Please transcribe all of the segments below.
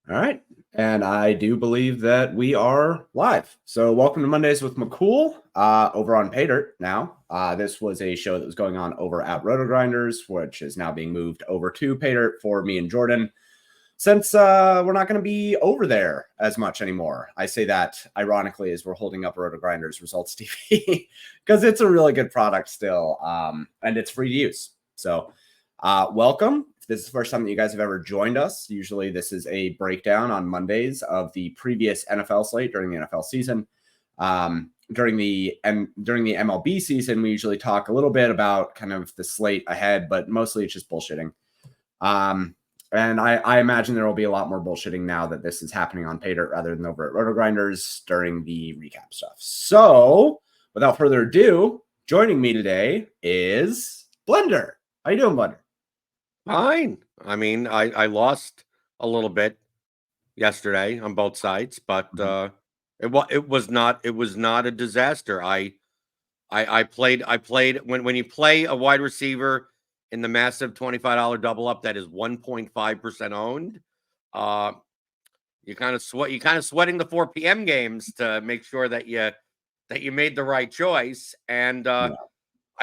All right. And I do believe that we are live. So welcome to Mondays with McCool over on Paydirt now. This was a show that was going on over at Roto-Grinders, which is now being moved over to Paydirt for me and Jordan. Since we're not going to be over there as much anymore. I say that ironically as we're holding up Roto-Grinders Results TV because it's a really good product still, and it's free to use. So welcome. If this is the first time that you guys have ever joined us, usually this is a breakdown on Mondays of the previous NFL slate during the NFL season. During the MLB season, we usually talk a little bit about kind of the slate ahead, but mostly it's just bullshitting. And I imagine there will be a lot more bullshitting now that this is happening on Paydirt rather than over at Roto-Grinders during the recap stuff. So without further ado, joining me today is Blender. How you doing, Blender? Fine. I mean, I lost a little bit yesterday on both sides, but it was not a disaster. I played when you play a wide receiver in the massive $25 double up that is 1.5% owned. You kind of sweating the 4 p.m. games to make sure that you made the right choice, and I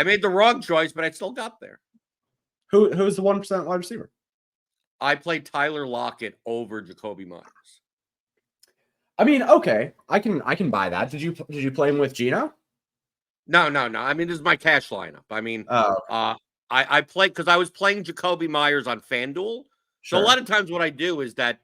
made the wrong choice, but I still got there. Who's the 1% wide receiver? I played Tyler Lockett over Jacoby Myers. I mean, okay, I can buy that. Did you play him with Gino? No. I mean, this is my cash lineup. I mean, I played because I was playing Jacoby Myers on FanDuel. Sure. So a lot of times what I do is that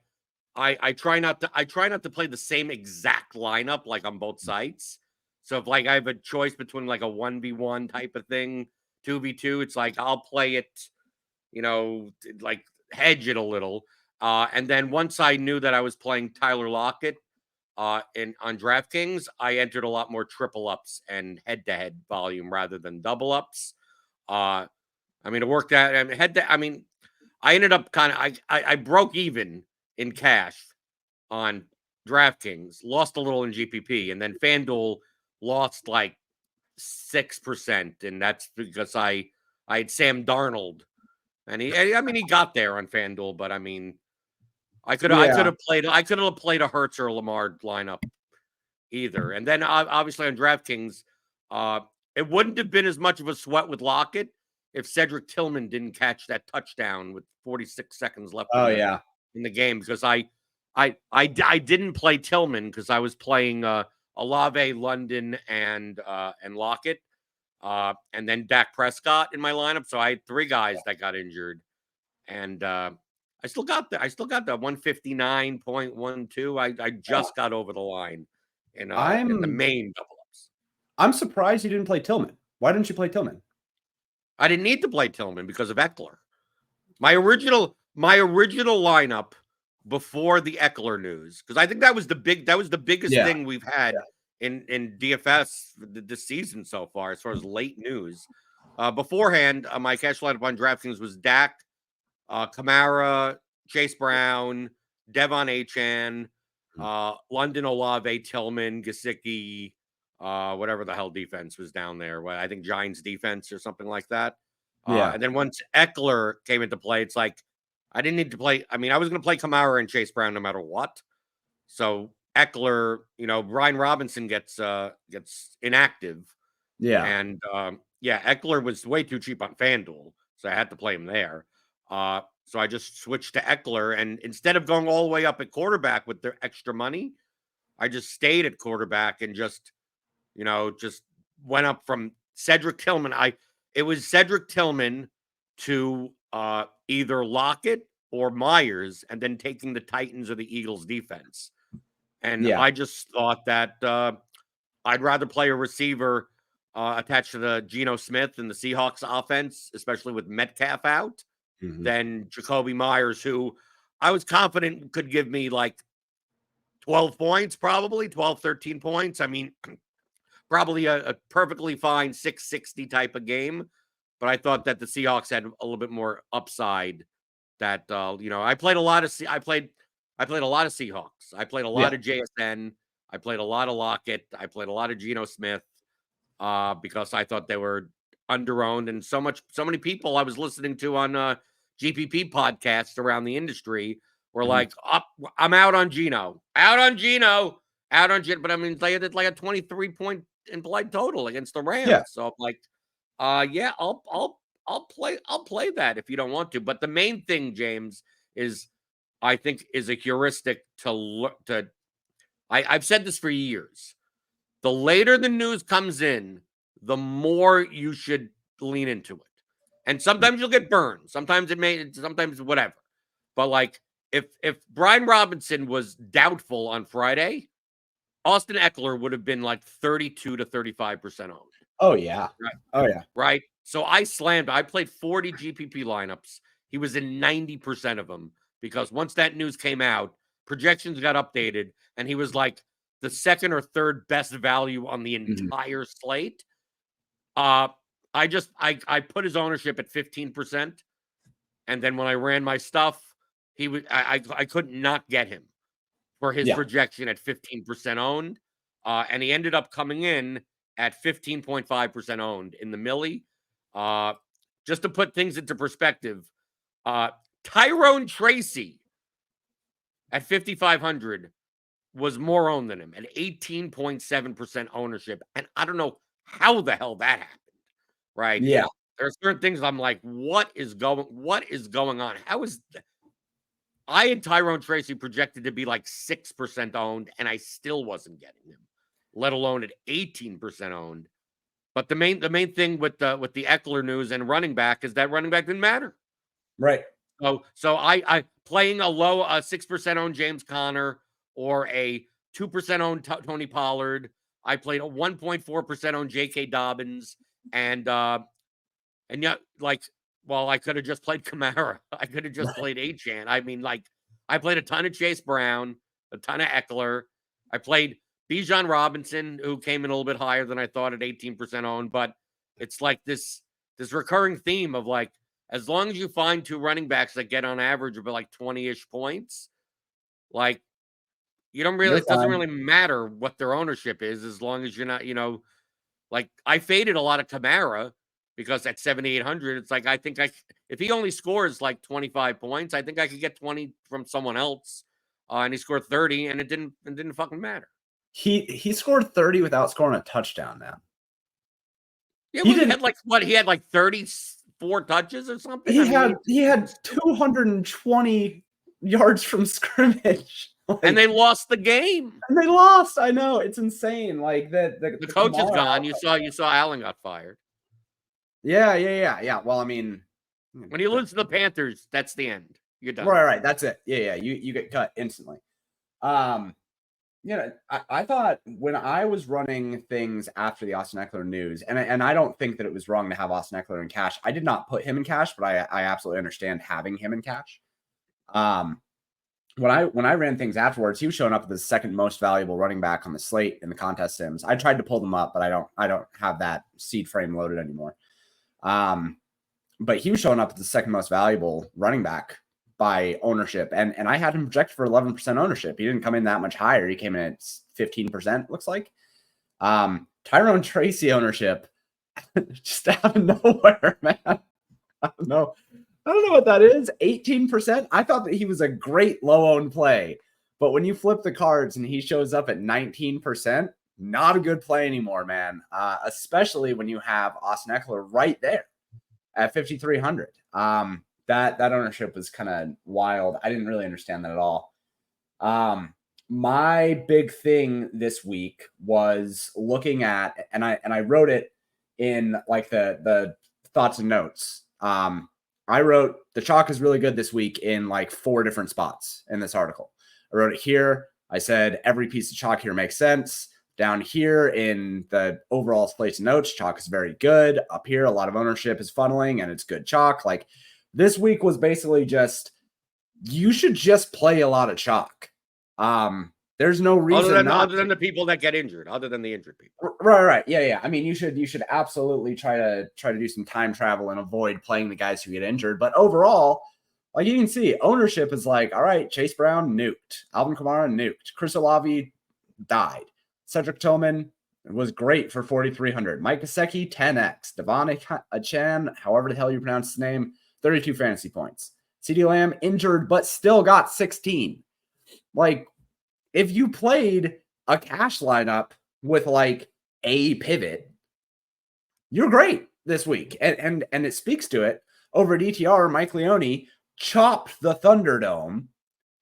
I try not to play the same exact lineup like on both sites. So if like I have a choice between like a 1v1 type of thing, 2v2, it's like I'll play it, like hedge it a little. And then once I knew that I was playing Tyler Lockett on DraftKings, I entered a lot more triple ups and head-to-head volume rather than double ups. I mean, it worked out. I mean, I ended up I broke even in cash on DraftKings, lost a little in GPP, and then FanDuel lost like 6%, and that's because I had Sam Darnold, and he got there on FanDuel, but I mean, I could have played a Hurts or Lamar lineup either, and then obviously on DraftKings, it wouldn't have been as much of a sweat with Lockett if Cedric Tillman didn't catch that touchdown with 46 seconds left in the game, because I didn't play Tillman because I was playing Olave, London, and Lockett, and then Dak Prescott in my lineup. So I had 3 guys that got injured, and I still got that 159.12. I just got over the line in the main double ups. I'm surprised you didn't play Tillman. Why didn't you play Tillman? I didn't need to play Tillman because of Eckler. My original lineup before the Eckler news, because I think that was the biggest thing we've had in DFS this season so far, as far as late news. Beforehand, my cash lineup on DraftKings was Dak, Kamara, Chase Brown, Devon Achane, London, Olave, Tillman, Gesicki, whatever the hell defense was down there. I think Giants defense or something like that. And then once Eckler came into play, it's like I didn't need to play. I mean, I was going to play Kamara and Chase Brown no matter what. So Eckler, Brian Robinson gets inactive. Yeah. And Eckler was way too cheap on FanDuel, so I had to play him there. So I just switched to Eckler, and instead of going all the way up at quarterback with their extra money, I just stayed at quarterback and just went up from Cedric Tillman. It was Cedric Tillman to either Lockett or Myers, and then taking the Titans or the Eagles defense. And I just thought that I'd rather play a receiver attached to the Geno Smith and the Seahawks offense, especially with Metcalf out, than Jacoby Myers, who I was confident could give me like 12 points, probably 12, 13 points. I mean, probably a perfectly fine 660 type of game. But I thought that the Seahawks had a little bit more upside. That I played a lot of Seahawks. I played a lot of JSN. I played a lot of Lockett. I played a lot of Geno Smith because I thought they were underowned, and so many people I was listening to on GPP podcasts around the industry We're like, up, I'm out on Gino. Out on Gino. Out on Gino. But I mean, they had like a 23-point implied total against the Rams. Yeah. So I'm like, yeah, I'll play that if you don't want to. But the main thing, James, is I think is a heuristic I've said this for years. The later the news comes in, the more you should lean into it. And sometimes you'll get burned. Sometimes sometimes whatever. But like if Brian Robinson was doubtful on Friday, Austin Eckler would have been like 32 to 35% owned. Oh yeah. Right. Oh yeah. Right. So I played 40 GPP lineups. He was in 90% of them because once that news came out, projections got updated, and he was like the second or third best value on the entire slate. I put his ownership at 15%, and then when I ran my stuff, I couldn't not get him for his projection at 15% owned, and he ended up coming in at 15.5% owned in the Millie. Just to put things into perspective, Tyrone Tracy at 5,500 was more owned than him at 18.7% ownership. And I don't know how the hell that happened, right? Yeah. There are certain things I'm like, what is going on? How is I had Tyrone Tracy projected to be like 6% owned, and I still wasn't getting him, let alone at 18% owned. But the main thing with the Eckler news and running back is that running back didn't matter. Right. So I playing a low 6% owned James Conner or a 2% owned Tony Pollard. I played a 1.4% owned J.K. Dobbins, and yeah, like, well, I could have just played Kamara. I could have just played Achane. I mean, like, I played a ton of Chase Brown, a ton of Eckler. I played Bijan Robinson, who came in a little bit higher than I thought at 18% owned, but it's like this recurring theme of like, as long as you find two running backs that get on average about like 20-ish points, like it doesn't really matter what their ownership is, as long as you're not, like I faded a lot of Kamara because at 7,800, it's like, if he only scores like 25 points, I think I could get 20 from someone else. And he scored 30 and it didn't fucking matter. He scored 30 without scoring a touchdown now. Yeah, he had like what? He had like 34 touches or something. He had 220 yards from scrimmage. Like, and they lost the game. And they lost. I know, it's insane. Like the coach is gone. You saw Allen got fired. Yeah. Well, I mean, when you lose to the Panthers, that's the end. You're done. Right. That's it. Yeah. You get cut instantly. I thought when I was running things after the Austin Eckler news, and I don't think that it was wrong to have Austin Eckler in cash. I did not put him in cash, but I absolutely understand having him in cash. When I ran things afterwards, he was showing up as the second most valuable running back on the slate in the contest sims. I tried to pull them up, but I don't have that seed frame loaded anymore. But he was showing up as the second most valuable running back by ownership. And I had him projected for 11% ownership. He didn't come in that much higher. He came in at 15%, looks like. Tyrone Tracy ownership just out of nowhere, man. I don't know what that is. 18%. I thought that he was a great low-owned play. But when you flip the cards and he shows up at 19%, not a good play anymore, man. Especially when you have Austin Eckler right there at 5,300. That ownership was kind of wild. I didn't really understand that at all. My big thing this week was looking at, and I wrote it in like the thoughts and notes. I wrote the chalk is really good this week in like 4 different spots in this article. I wrote it here. I said every piece of chalk here makes sense. Down here in the overall slates and notes, chalk is very good. Up here, a lot of ownership is funneling and it's good chalk. Like this week was basically just, you should just play a lot of chalk. There's no reason other than the people that get injured, other than the injured people. Right. Yeah. I mean, you should absolutely try to do some time travel and avoid playing the guys who get injured. But overall, like you can see, ownership is like, all right, Chase Brown nuked, Alvin Kamara nuked, Chris Olave died, Cedric Tillman was great for 4,300, Mike Gesicki 10x, Devon Achane, however the hell you pronounce his name, 32 fantasy points. CeeDee Lamb injured, but still got 16. Like, if you played a cash lineup with like a pivot, you're great this week. And it speaks to it. Over at ETR, Mike Leone chopped the Thunderdome,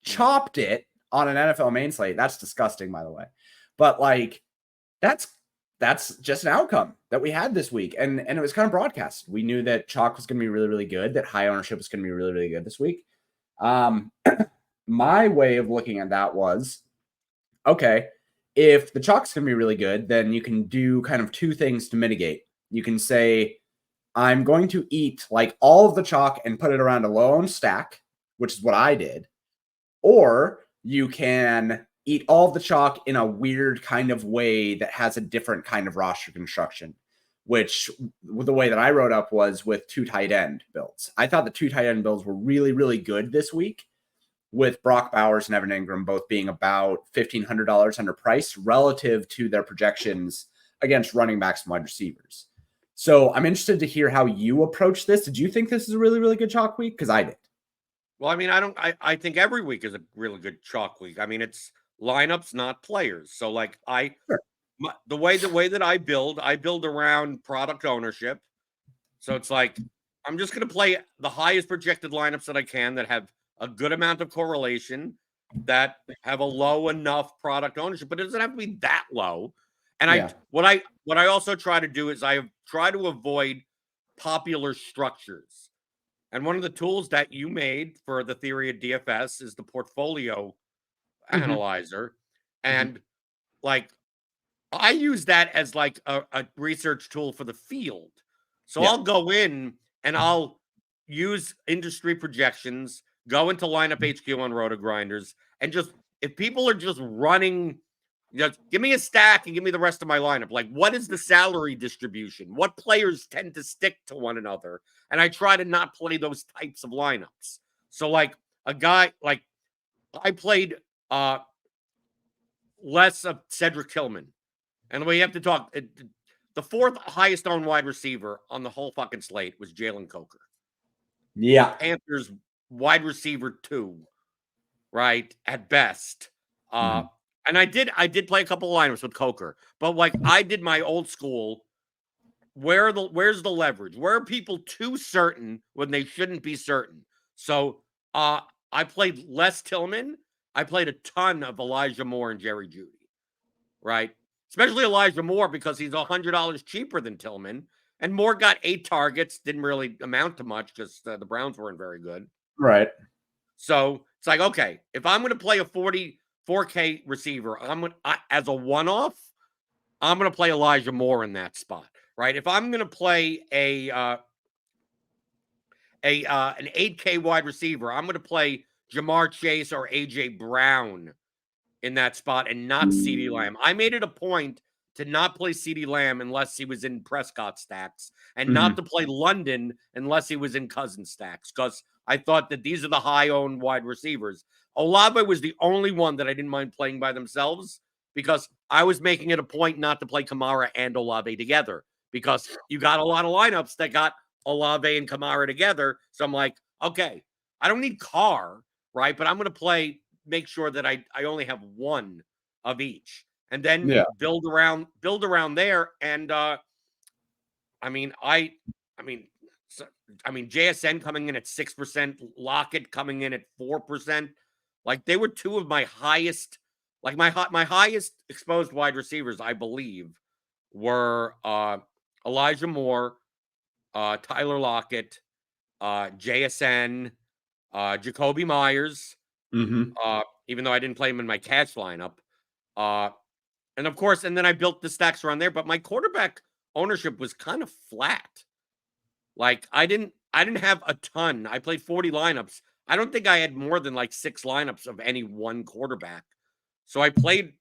chopped it on an NFL main slate. That's disgusting, by the way. But like, that's just an outcome that we had this week. And it was kind of broadcast. We knew that chalk was going to be really, really good, that high ownership was going to be really, really good this week. My way of looking at that was, okay, if the chalk's going to be really good, then you can do kind of two things to mitigate. You can say, I'm going to eat like all of the chalk and put it around a low owned stack, which is what I did. Or you can eat all of the chalk in a weird kind of way that has a different kind of roster construction, which the way that I wrote up was with 2 tight end builds. I thought the 2 tight end builds were really, really good this week, with Brock Bowers and Evan Ingram both being about $1,500 underpriced relative to their projections against running backs and wide receivers. So I'm interested to hear how you approach this. Did you think this is a really, really good chalk week? Because I did. Well, I mean, I think every week is a really good chalk week. I mean, it's lineups, not players. So like Sure. the way that I build around product ownership. So it's like, I'm just going to play the highest projected lineups that I can that have a good amount of correlation, that have a low enough product ownership, but it doesn't have to be that low. And what I also try to do is I try to avoid popular structures. And one of the tools that you made for the theory of DFS is the portfolio analyzer. And like, I use that as like a research tool for the field. So I'll go in and I'll use industry projections, go into lineup HQ on Roto Grinders, and just, if people are just running, just give me a stack and give me the rest of my lineup. Like, what is the salary distribution? What players tend to stick to one another? And I try to not play those types of lineups. So like a guy, like I played less of Cedric Tillman. And we have to talk, the 4th highest owned wide receiver on the whole fucking slate was Jalen Coker. Yeah. Panthers wide receiver 2, right? At best. And I did play a couple of lineups with Coker, but like I did my old school. Where's the leverage? Where are people too certain when they shouldn't be certain? So I played less Tillman. I played a ton of Elijah Moore and Jerry Jeudy, right? Especially Elijah Moore, because he's $100 cheaper than Tillman. And Moore got 8 targets, didn't really amount to much because the Browns weren't very good. Right. So it's like, okay, if I'm going to play a 44K receiver, as a one-off, I'm going to play Elijah Moore in that spot, right? If I'm going to play an 8K wide receiver, I'm going to play Jamar Chase or AJ Brown in that spot and not CeeDee Lamb. I made it a point to not play CeeDee Lamb unless he was in Prescott stacks, and not to play London unless he was in Cousins stacks, because I thought that these are the high-owned wide receivers. Olave was the only one that I didn't mind playing by themselves, because I was making it a point not to play Kamara and Olave together, because you got a lot of lineups that got Olave and Kamara together. So I'm like, okay, I don't need Carr, right? But I'm going to make sure that I only have one of each, and then build around there. And JSN coming in at 6%, Lockett coming in at 4%. Like, they were 2 of my highest, like my highest exposed wide receivers, I believe, were Elijah Moore, Tyler Lockett, JSN, Jacoby Myers, even though I didn't play him in my cash lineup. And of course, and then I built the stacks around there, but my quarterback ownership was kind of flat. Like, I didn't have a ton. I played 40 lineups. I don't think I had more than like 6 lineups of any one quarterback. So I played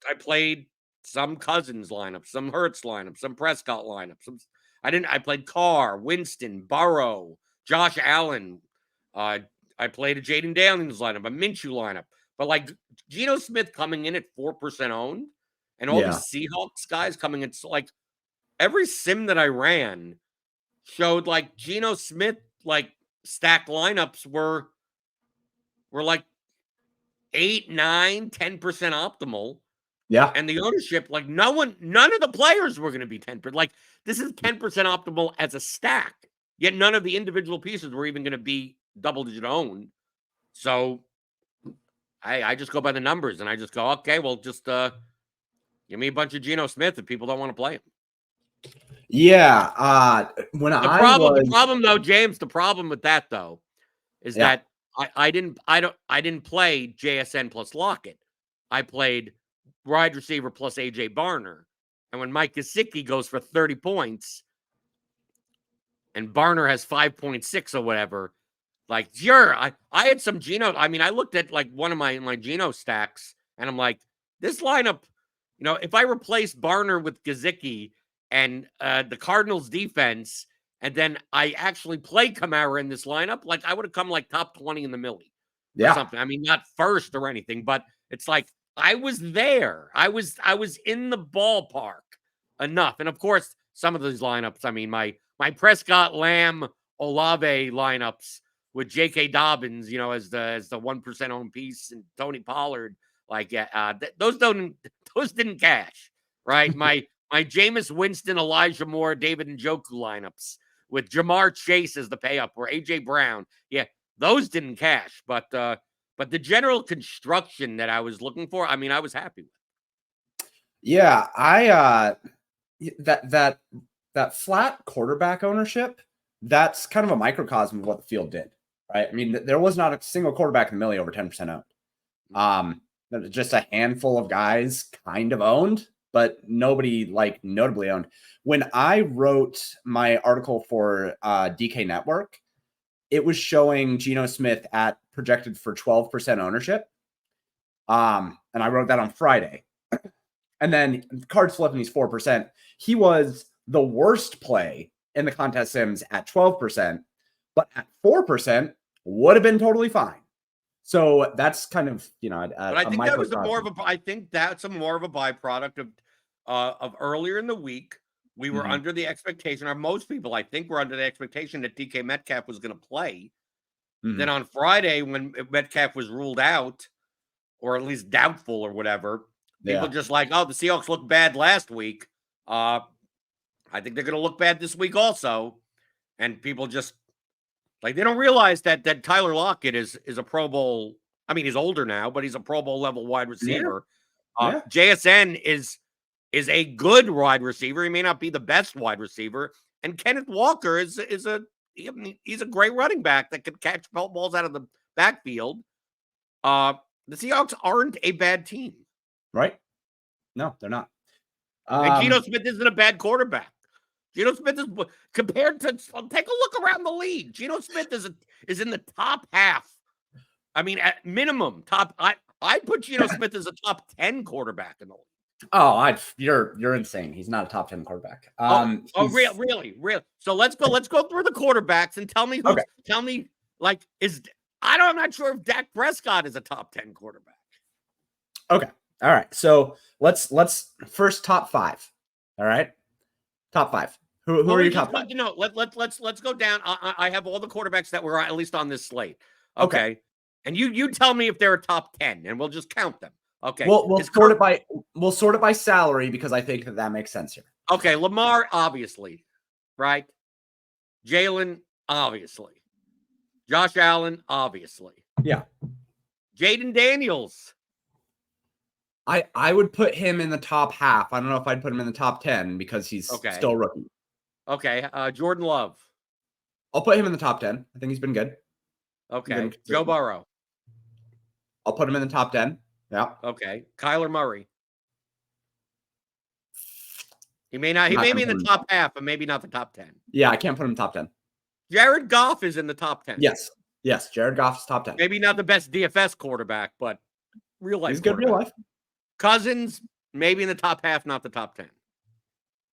some Cousins lineups, some Hurts lineups, some Prescott lineups. I played Carr, Winston, Burrow, Josh Allen. I played a Jaden Daniels lineup, a Minshew lineup. But like Geno Smith coming in at 4% owned, and all these Seahawks guys coming in, so like every sim that I ran showed like Geno Smith, like stack lineups were were like 8, 9, 10% optimal. Yeah. And the ownership, like none of the players were going to be 10%. Like this is 10% optimal as a stack. Yet none of the individual pieces were even going to be double-digit owned. So I just go by the numbers and I just go, okay, well, just give me a bunch of Geno Smith if people don't want to play him. Yeah. When The problem though, James, the problem with that though is that I didn't play JSN plus Lockett. I played wide receiver plus AJ Barner. And when Mike Gesicki goes for 30 points and Barner has 5.6 or whatever, like, sure, I had some Geno. I mean, I looked at like one of my Geno stacks and I'm like, this lineup, you know, if I replace Barner with Gesicki and the Cardinals defense, and then I actually play Kamara in this lineup, like I would have come like top 20 in the millie or something. I mean, not first or anything, but it's like I was there. I was in the ballpark enough. And of course, some of these lineups, I mean, my Prescott, Lamb, Olave lineups with J.K. Dobbins, you know, as the 1% owned piece, and Tony Pollard, like those didn't cash, right? my Jameis Winston, Elijah Moore, David Njoku lineups with Jamar Chase as the pay up, or AJ Brown, yeah, those didn't cash, but the general construction that I was looking for, I mean, I was happy with. Yeah, I that flat quarterback ownership, that's kind of a microcosm of what the field did, right? I mean, there was not a single quarterback in the millie over 10% owned. Just a handful of guys kind of owned, but nobody like notably owned. When I wrote my article for DK Network, it was showing Geno Smith at projected for 12% ownership. And I wrote that on Friday. And then cards flip and he's 4%. He was the worst play in the contest sims at 12%, but at 4% would have been totally fine. So that's kind of, you know, but I think that was I think that's a more of a byproduct of earlier in the week. We were under the expectation, or most people, I think, were under the expectation that DK Metcalf was going to play. Then on Friday, when Metcalf was ruled out, or at least doubtful or whatever, people just like, oh, the Seahawks looked bad last week. I think they're going to look bad this week also. And people just, like, they don't realize that Tyler Lockett is a Pro Bowl. I mean, he's older now, but he's a Pro Bowl level wide receiver. JSN is a good wide receiver. He may not be the best wide receiver. And Kenneth Walker he's a great running back that can catch balls out of the backfield. The Seahawks aren't a bad team. Right? No, they're not. And Geno Smith isn't a bad quarterback. Geno Smith is, compared to, take a look around the league. Geno Smith is in the top half. I mean, at minimum, I put Geno Smith as a top 10 quarterback in the league. Oh, you're insane. He's not a top 10 quarterback. Really. So let's go through the quarterbacks and tell me I'm not sure if Dak Prescott is a top 10 quarterback. Okay. All right. So let's first top 5. All right. Top 5. Who are you top 5? No, let's go down. I have all the quarterbacks that were at least on this slate. Okay. And you tell me if they're a top 10 and we'll just count them. Okay. We'll sort it by salary because I think that makes sense here. Okay, Lamar, obviously, right? Jalen, obviously. Josh Allen, obviously. Yeah. Jaden Daniels. I would put him in the top half. I don't know if I'd put him in the top 10 because he's still rookie. Okay. Jordan Love. I'll put him in the top 10. I think he's been good. Okay. Joe Burrow. I'll put him in the top 10. Yeah. Okay. Kyler Murray. He may be in the top half, but maybe not the top 10. Yeah, I can't put him in top 10. Jared Goff is in the top 10. Yes. Jared Goff is top 10. Maybe not the best DFS quarterback, but real life. He's good real life. Cousins, maybe in the top half, not the top 10.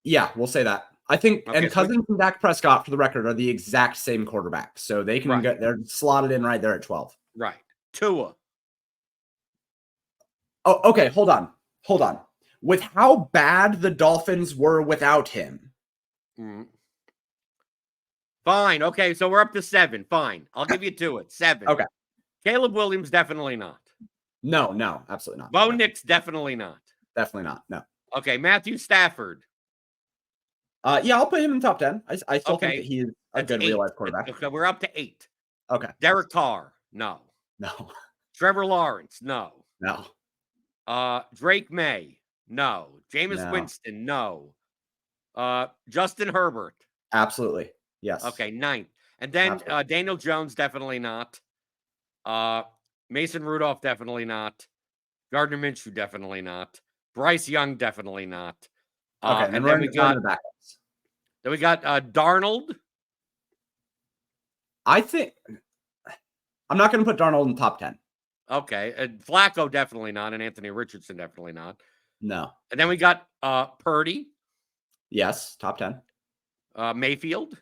Yeah, we'll say that. I think, and Cousins and Dak Prescott, for the record, are the exact same quarterback. So they can they're slotted in right there at 12. Right. Tua. Oh, okay. Hold on. With how bad the Dolphins were without him. Fine. Okay. So we're up to 7. Fine. I'll give you 2 at 7. Okay. Caleb Williams, definitely not. No, absolutely not. Bo No. Nix, definitely not. Definitely not. No. Okay, Matthew Stafford. Yeah, I'll put him in the top 10. I still think Okay, that he is a that's good 8. real life quarterback. Okay, we're up to 8. Okay. Derek Carr, no. No. Trevor Lawrence, no. No. Drake May, no. Jameis No. Winston, no. Justin Herbert, Absolutely. Yes. okay, 9th. And then Absolutely. Daniel Jones, definitely not. Mason Rudolph, definitely not. Gardner Minshew, definitely not. Bryce Young, definitely not. Okay, and then we got the backups. Then we got Darnold. I think I'm not going to put Darnold in the top 10. Okay, Flacco, definitely not, and Anthony Richardson, definitely not. No. And then we got Purdy. Yes, top 10. Mayfield.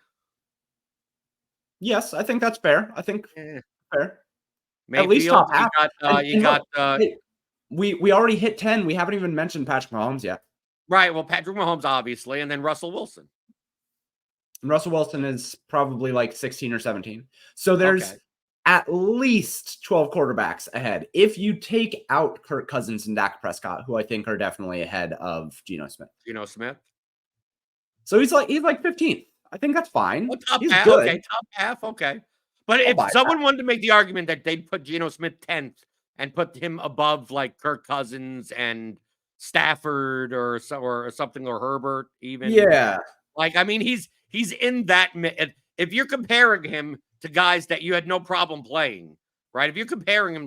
Yes, I think that's fair. I think fair. Mayfield. At least top half. We already hit 10. We haven't even mentioned Patrick Mahomes yet. Right. Well, Patrick Mahomes, obviously, and then Russell Wilson. And Russell Wilson is probably like 16 or 17. So there's at least 12 quarterbacks ahead. If you take out Kirk Cousins and Dak Prescott, who I think are definitely ahead of Geno Smith. So he's like 15th. I think that's fine. Well, top he's half, good. Okay, top half. Okay. But if someone wanted to make the argument that they'd put Geno Smith 10th and put him above like Kirk Cousins and Stafford or something, or Herbert even. Yeah. Like, I mean, he's in that. If you're comparing him to guys that you had no problem playing, right? If you're comparing him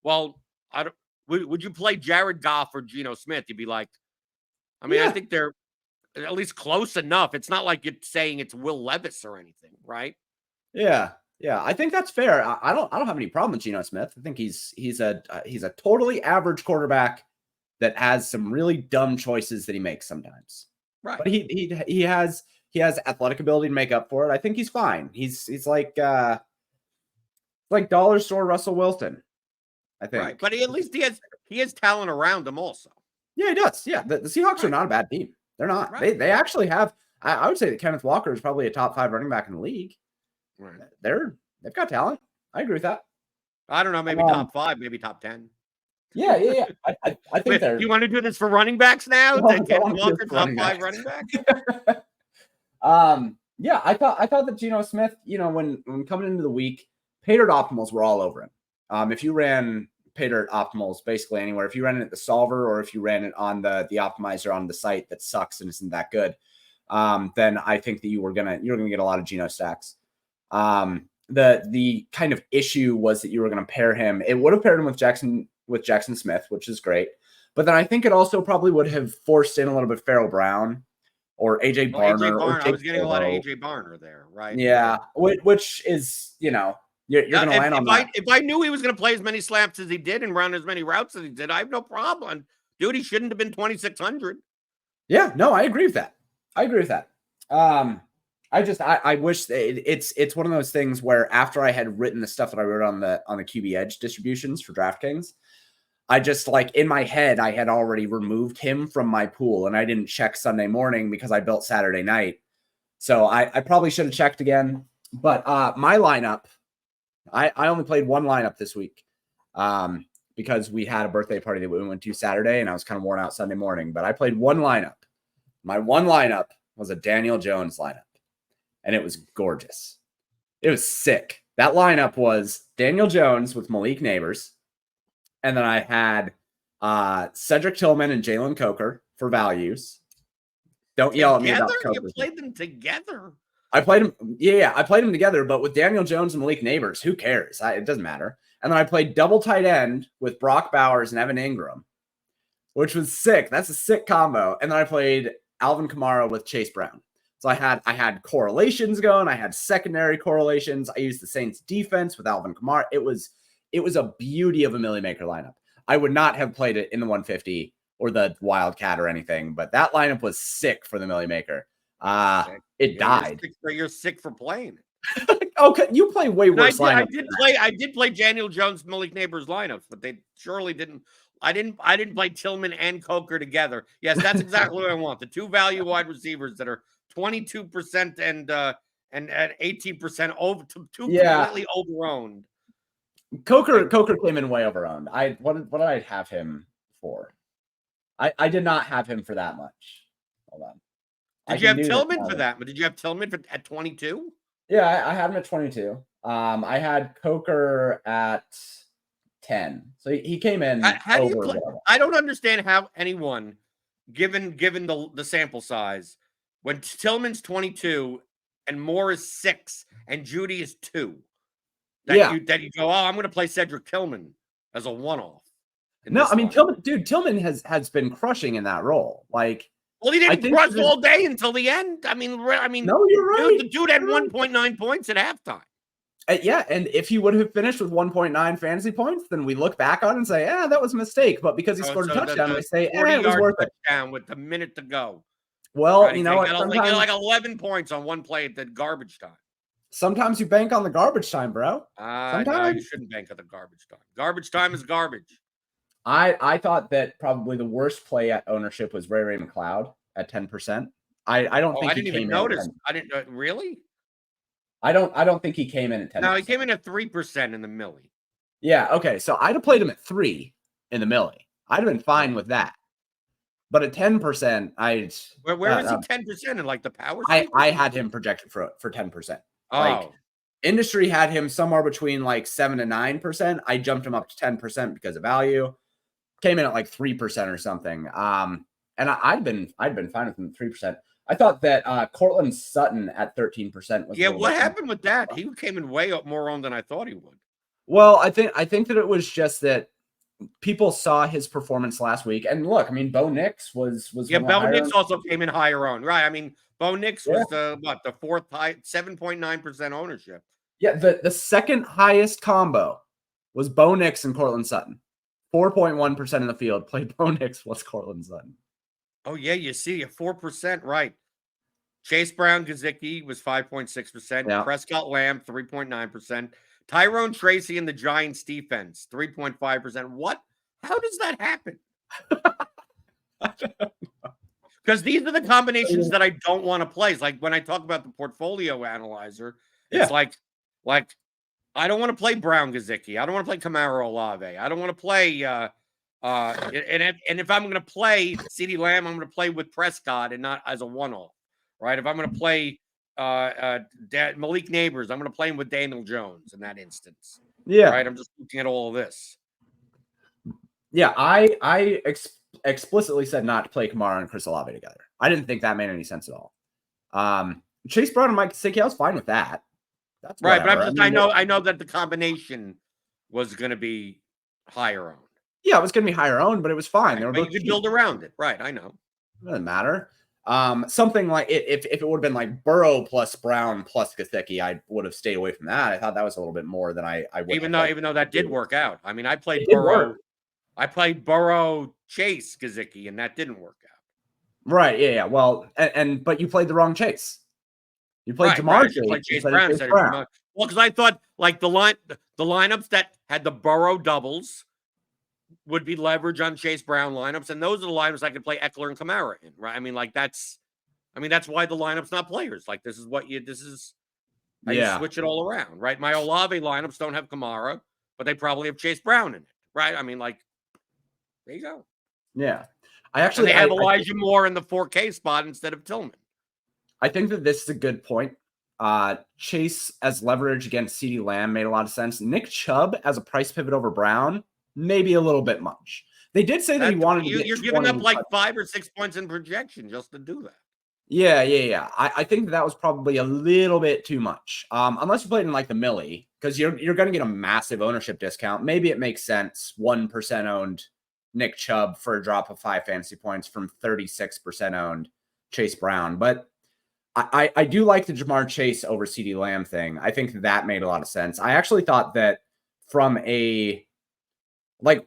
well, I don't. Would you play Jared Goff or Geno Smith? You'd be like, I mean, I think they're at least close enough. It's not like you're saying it's Will Levis or anything, right? Yeah. I think that's fair. I don't have any problem with Geno Smith. I think he's a totally average quarterback that has some really dumb choices that he makes sometimes. Right. But he has athletic ability to make up for it. I think he's fine. He's like dollar store Russell Wilson, I think. Right. But at least he has talent around him also. Yeah, he does. Yeah. The Seahawks are not a bad team. They're not. Right. They actually have. I would say that Kenneth Walker is probably a top 5 running back in the league. Right. They've got talent. I agree with that. I don't know. Maybe top 5. Maybe top 10. Yeah. I think they're. You want to do this for running backs now? Kenneth Walker, top 5 running back. Yeah. I thought that Geno Smith, when coming into the week, pay dirt optimals were all over him. If you ran pay dirt optimals basically anywhere, if you ran it at the solver or if you ran it on the optimizer on the site that sucks and isn't that good, then I think that you're gonna get a lot of Geno stacks. The kind of issue was that you were going to pair him. It would have paired him with Jackson Smith, which is great. But then I think it also probably would have forced in a little bit of Farrell Brown or AJ Barner. I was getting a lot of AJ Barner there, right? Yeah, which is, you're going to land on that. If I knew he was going to play as many slaps as he did and run as many routes as he did, I have no problem. Dude, he shouldn't have been 2,600. Yeah, no, I agree with that. I wish it's one of those things where after I had written the stuff that I wrote on the QB Edge distributions for DraftKings, I just in my head, I had already removed him from my pool and I didn't check Sunday morning because I built Saturday night. So I probably should have checked again, but my lineup, I only played one lineup this week because we had a birthday party that we went to Saturday and I was kind of worn out Sunday morning, but I played one lineup. My one lineup was a Daniel Jones lineup. And it was gorgeous. It was sick. That lineup was Daniel Jones with Malik Neighbors. And then I had Cedric Tillman and Jalen Coker for values. Don't yell at me about Coker. You played them together. I played them. Yeah, I played them together. But with Daniel Jones and Malik Neighbors, who cares? It doesn't matter. And then I played double tight end with Brock Bowers and Evan Ingram, which was sick. That's a sick combo. And then I played Alvin Kamara with Chase Brown. So I had correlations going. I had secondary correlations. I used the Saints defense with Alvin Kamara. It was a beauty of a Millie Maker lineup. I would not have played it in the 150 or the Wildcat or anything, but that lineup was sick for the Millie Maker. It died. You're sick for playing it. Okay, you play way worse lineups. I did play Daniel Jones, Malik Neighbors lineups, but they surely didn't. I didn't play Tillman and Coker together. Yes, that's exactly what I want. The 2 value wide receivers that are 22% and at 18% over, completely overowned. Coker came in way overowned. What did I have him for? I did not have him for that much. Hold on. Did you have Tillman for that? But did you have Tillman at 22? Yeah, I had him at 22. I had Coker at 10. So he came in how do you play? I don't understand how anyone, given the sample size, when Tillman's 22 and Moore is 6 and Judy is 2, that you go, oh, I'm going to play Cedric Tillman as a one-off. No, I mean Tillman has been crushing in that role. Like, well, he didn't crush all day until the end. I mean, no, you're right. The dude had 1.9 points at halftime. Yeah, and if he would have finished with 1.9 fantasy points, then we look back on it and say, yeah, that was a mistake. But because he scored a touchdown, we say, it was worth it. Touchdown with a minute to go. Well, you know what? He got like 11 points on one play at the garbage time. Sometimes you bank on the garbage time, bro. No, you shouldn't bank on the garbage time. Garbage time is garbage. I thought that probably the worst play at ownership was Ray McCloud at 10%. I don't think I didn't even notice. I didn't really. I don't think he came in at 10%. No, he came in at 3% in the millie. Yeah, okay. So I'd have played him at 3 in the millie. I'd have been fine with that. But at 10%, where is he 10% in like the power? I had him projected for 10%. Like industry had him somewhere between like 7 to 9%. I jumped him up to 10% because of value. Came in at like 3% or something. And I'd been fine with him at 3%. I thought that Cortland Sutton at 13% was. Yeah, what happened with that? He came in way up more on than I thought he would. Well, I think that it was just that people saw his performance last week, and look, I mean, Bo Nix was. Yeah, Bo Nix also came in higher on, right? I mean, Bo Nix was the fourth high, 7.9% ownership. Yeah, the second highest combo was Bo Nix and Cortland Sutton. 4.1% in the field played Bo Nix plus Cortland Sutton. Oh, yeah, you see, a 4%, right. Chase Brown Gesicki was 5.6%. Yeah. Prescott Lamb, 3.9%. Tyrone Tracy and the Giants defense, 3.5%. What? How does that happen? Because these are the combinations that I don't want to play. It's like when I talk about the portfolio analyzer, it's like I don't want to play Brown Gesicki. I don't want to play Kamara Olave. I don't want to play and if I'm going to play CeeDee Lamb, I'm going to play with Prescott and not as a one-off, right? If I'm going to play Malik Neighbors, I'm going to play him with Daniel Jones in that instance. Yeah. Right? I'm just looking at all of this. Yeah, I explicitly said not to play Kamara and Chris Olave together. I didn't think that made any sense at all. Chase Brown and Mike Gesicki, I was fine with that. That's right, but I know that the combination was going to be higher owned. Yeah, it was going to be higher owned, but it was fine. Right, but you could build around it, right? I know. It doesn't matter. Something like if it would have been like Burrow plus Brown plus Gesicki, I would have stayed away from that. I thought that was a little bit more than I would. Even though that did work out. I mean, I played Burrow. I played Burrow Chase Gesicki, and that didn't work out. Right. Yeah. Well, but you played the wrong Chase. You played Jamar Chase. Played Chase Brown instead of Jamar. Well, because I thought like the lineups that had the Burrow doubles would be leverage on Chase Brown lineups, and those are the lineups I could play Eckler and Kamara in, right? I mean, that's why the lineup's not players. Like I switch it all around, right? My Olave lineups don't have Kamara, but they probably have Chase Brown in it, right? I mean, like, there you go. Yeah. They have Elijah Moore in the 4K spot instead of Tillman. I think that this is a good point. Chase as leverage against CeeDee Lamb made a lot of sense. Nick Chubb as a price pivot over Brown, maybe a little bit much. They did say that he wanted to get You're giving up like 5 or 6 points in projection just to do that. Yeah. I think that was probably a little bit too much. Unless you played in like the millie, because you're going to get a massive ownership discount. Maybe it makes sense. 1% owned Nick Chubb for a drop of 5 fantasy points from 36% owned Chase Brown. But I do like the Jamar Chase over CeeDee Lamb thing. I think that made a lot of sense. I actually thought that from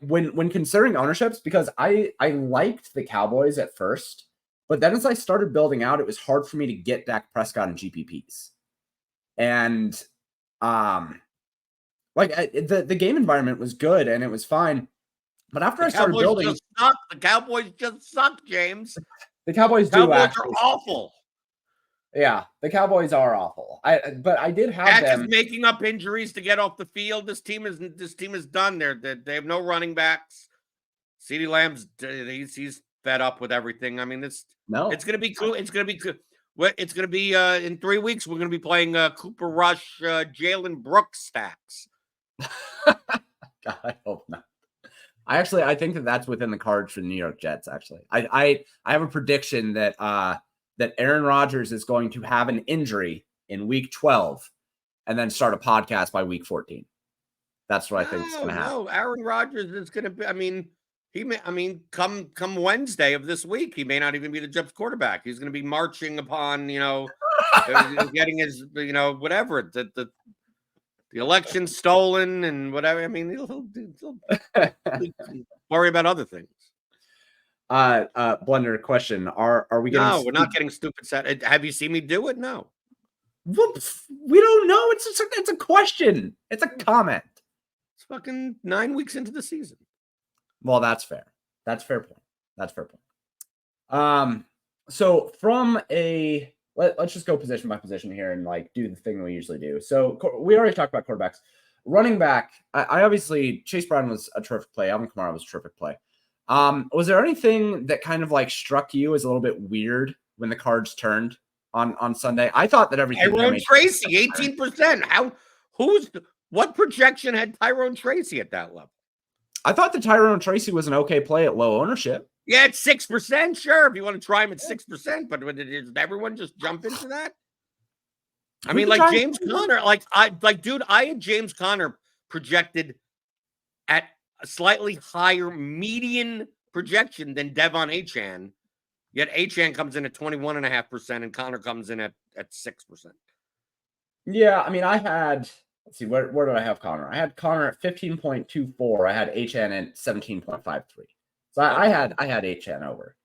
when considering ownerships, because I liked the Cowboys at first, but then as I started building out, it was hard for me to get Dak Prescott in GPPs. And the game environment was good and it was fine. But after I started building, the Cowboys just suck, James. The Cowboys are awful. Yeah, the Cowboys are awful. But I did have Dak them. is making up injuries to get off the field. This team is done. They have no running backs. CeeDee Lamb's he's fed up with everything. I mean, it's gonna be cool. It's gonna be cool. It's gonna be in 3 weeks. We're gonna be playing Cooper Rush, Jalen Brooks stacks. God, I hope not. I think that's within the cards for the New York Jets. Actually, I have a prediction that that Aaron Rodgers is going to have an injury in week 12 and then start a podcast by week 14. That's what I think is going to happen. No, Aaron Rodgers is going to be. I mean, come Wednesday of this week, he may not even be the Jets quarterback. He's going to be marching upon, getting his, whatever the election stolen and whatever. I mean, he'll worry about other things. Blender question: Are we getting? No, we're not getting stupid set. Have you seen me do it? No. Whoops, we don't know. It's a question. It's a comment. It's fucking 9 weeks into the season. Well, that's fair. That's fair point. So from a let's just go position by position here and like do the thing we usually do. So we already talked about quarterbacks. Running back, I obviously Chase Brown was a terrific play. Alvin Kamara was a terrific play. Was there anything that kind of like struck you as a little bit weird when the cards turned on Sunday? I thought that everything. Tyrone Tracy, 18%. What projection had Tyrone Tracy at that level? I thought that Tyrone Tracy was an okay play at low ownership. Yeah, it's 6%. Sure, if you want to try him at 6%, but did everyone just jump into that? I mean, like James Conner, I had James Conner projected at a slightly higher median projection than Devon Achane. Yet Achane comes in at 21.5% and Conner comes in at 6%. Yeah, I mean, I had, let's see, where do I have Conner? I had Conner at 15.24. I had Achane at 17.53. So I had Achane over.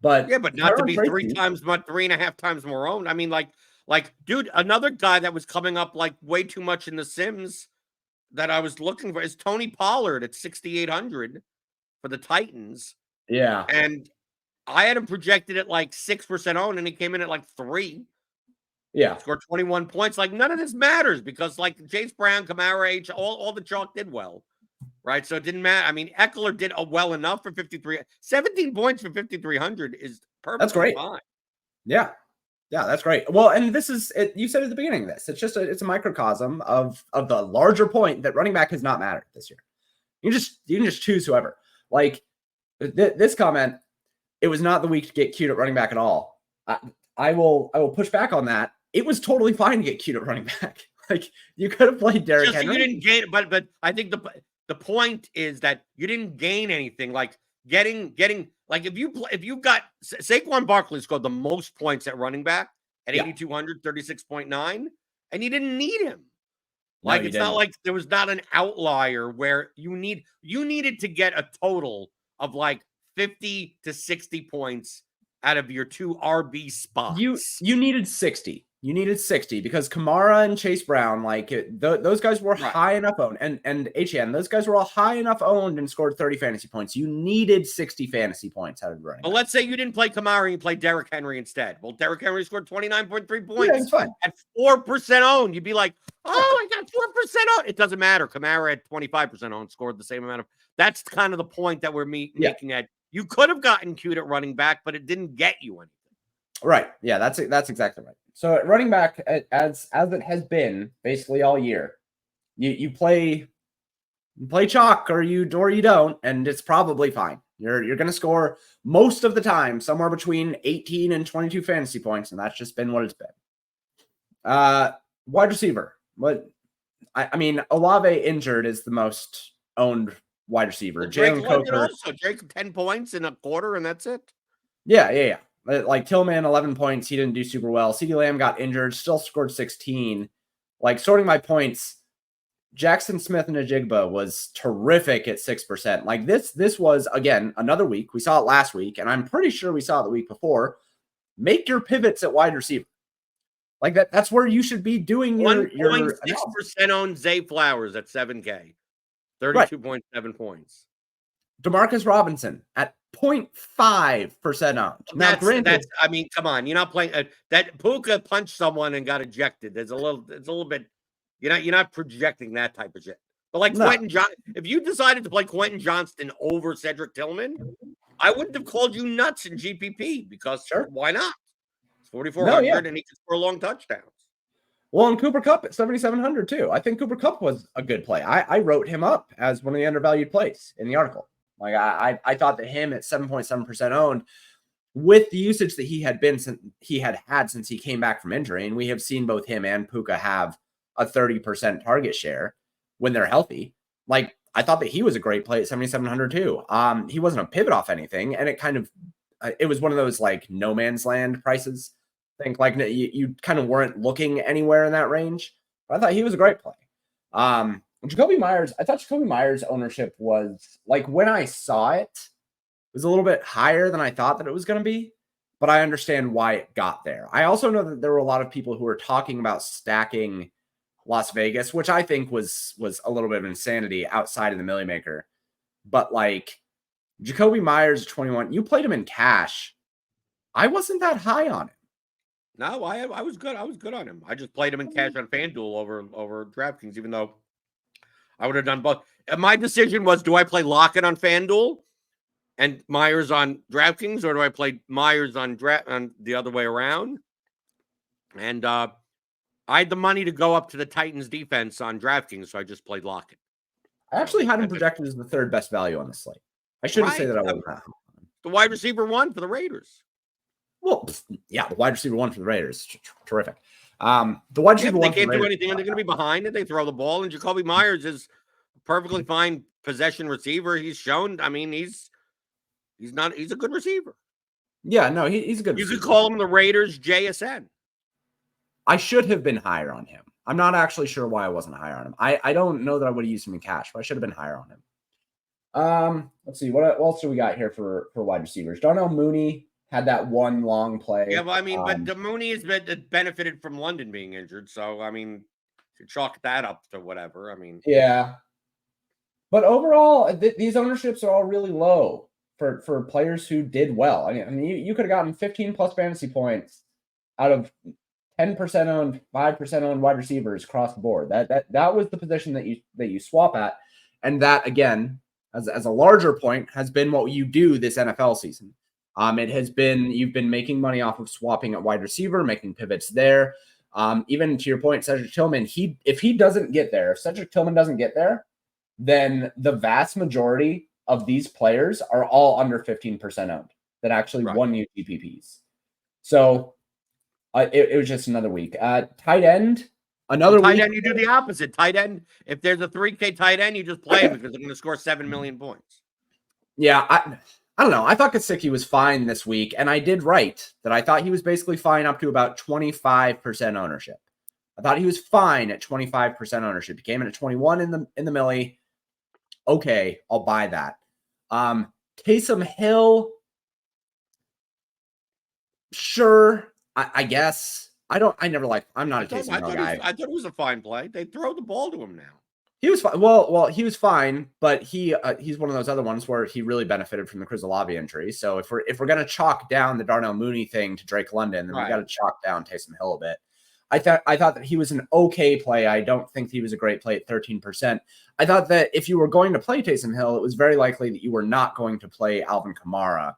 But yeah, but not to be 3.5 times more owned. I mean, like, dude, another guy that was coming up like way too much in the Sims that I was looking for is Tony Pollard at 6,800 for the Titans. Yeah. And I had him projected at like 6% owned, and he came in at like 3. Yeah. Scored 21 points. Like, none of this matters because, like, Chase Brown, Kamara, all the chalk did well, right? So it didn't matter. I mean, Eckler did well enough for 53. 17 points for 5,300 is perfect. That's great. Fine. Yeah. Yeah, that's great. Well, and this is it. You said at the beginning of this, it's a microcosm of the larger point that running back has not mattered this year. You can just choose whoever. Like this comment, it was not the week to get cute at running back at all. I will push back on that. It was totally fine to get cute at running back. Like you could have played Derrick Henry. You didn't gain, but I think the point is that you didn't gain anything. Like getting like if you got Saquon Barkley scored the most points at running back at 8,200, 36.9, and you didn't need him. Like it's not like there was not an outlier where you needed to get a total of like 50 to 60 points out of your 2 RB spots. You needed 60. You needed 60 because Kamara and Chase Brown, those guys were high enough owned, and HN, those guys were all high enough owned and scored 30 fantasy points. You needed 60 fantasy points out of running. Well, let's say you didn't play Kamara, you played Derrick Henry instead. Well, Derrick Henry scored 29.3 points at 4% owned. You'd be like, oh, I got 4% owned. It doesn't matter. Kamara at 25% owned scored the same amount of. That's kind of the point that we're making at. You could have gotten cute at running back, but it didn't get you anything. Right. Yeah, that's exactly right. So at running back, as it has been basically all year, you play chalk or you don't, and it's probably fine. You're going to score most of the time somewhere between 18 and 22 fantasy points, and that's just been what it's been. Wide receiver. I mean, Olave injured is the most owned wide receiver. Well, Jalen Coker also. Drake 10 points in a quarter, and that's it. Yeah. Like Tillman, 11 points. He didn't do super well. CeeDee Lamb got injured, still scored 16. Like sorting my points, Jackson Smith and Ajigba was terrific at 6%. Like this was again another week. We saw it last week, and I'm pretty sure we saw it the week before. Make your pivots at wide receiver. Like that's where you should be doing your 1.6% owned Zay Flowers at 7K, 32.7 points. Demarcus Robinson at 0.5% owned. Now, granted, I mean, come on, you're not playing that Puka punched someone and got ejected. It's a little bit, you're not projecting that type of shit. But like no. Quentin John, if you decided to play Quentin Johnston over Cedric Tillman, I wouldn't have called you nuts in GPP because why not? It's 4,400 and he can score long touchdowns. Well, and Cooper Kupp at 7,700 too. I think Cooper Kupp was a good play. I wrote him up as one of the undervalued plays in the article. Like I thought that him at 7.7% owned, with the usage that he had since he came back from injury, and we have seen both him and Puka have a 30% target share when they're healthy. Like, I thought that he was a great play at 7,700 too. He wasn't a pivot off anything, and it was one of those like no man's land prices. I think like you kind of weren't looking anywhere in that range. But I thought he was a great play. Jacoby Myers, I thought Jacoby Myers' ownership was, like, when I saw it, was a little bit higher than I thought that it was going to be, but I understand why it got there. I also know that there were a lot of people who were talking about stacking Las Vegas, which I think was a little bit of insanity outside of the Millie Maker. But like Jacoby Myers, 21, you played him in cash. I wasn't that high on him. No, I was good. I was good on him. I just played him in cash on FanDuel over DraftKings, even though I would have done both. And my decision was, do I play Lockett on FanDuel and Myers on DraftKings, or do I play Myers on the other way around? And I had the money to go up to the Titans defense on DraftKings, so I just played Lockett. I actually had him projected as the third best value on the slate. I shouldn't say that I wasn't. The wide receiver one for the Raiders. Well, yeah, the wide receiver one for the Raiders. Terrific. The wide receiver one. They can't do anything, and they're going to be behind it. They throw the ball, and Jacoby Myers is a perfectly fine possession receiver. He's shown. I mean, he's a good receiver. Yeah, no, he's a good receiver. You could call him the Raiders JSN. I should have been higher on him. I'm not actually sure why I wasn't higher on him. I don't know that I would have used him in cash, but I should have been higher on him. Let's see. What else do we got here for wide receivers? Darnell Mooney had that one long play. Yeah, well, I mean, but the Mooney has benefited from London being injured. So, I mean, you chalk that up to whatever. I mean. Yeah. But overall, these ownerships are all really low for players who did well. I mean, you could have gotten 15 plus fantasy points out of 10% owned, 5% owned wide receivers across the board. That was the position that you swap at. And that, again, as a larger point, has been what you do this NFL season. It has been, you've been making money off of swapping at wide receiver, making pivots there. Even to your point, Cedric Tillman, if Cedric Tillman doesn't get there, then the vast majority of these players are all under 15% owned that actually won you GPPs. So it was just another week. Tight end, another week. Tight end, you do the opposite. Tight end, if there's a 3K tight end, you just play him because they're going to score 7 million points. Yeah, I don't know. I thought Gesicki was fine this week, and I did write that I thought he was basically fine up to about 25% ownership. I thought he was fine at 25% ownership. He came in at 21 in the Millie. Okay, I'll buy that. Taysom Hill, sure, I guess. I'm not a Taysom Hill guy. I thought it was a fine play. They throw the ball to him now. He was fine. Well, he was fine, but he's one of those other ones where he really benefited from the Chris Olave injury. So if we're gonna chalk down the Darnell Mooney thing to Drake London, then we got to chalk down Taysom Hill a bit. I thought that he was an okay play. I don't think he was a great play at 13%. I thought that if you were going to play Taysom Hill, it was very likely that you were not going to play Alvin Kamara.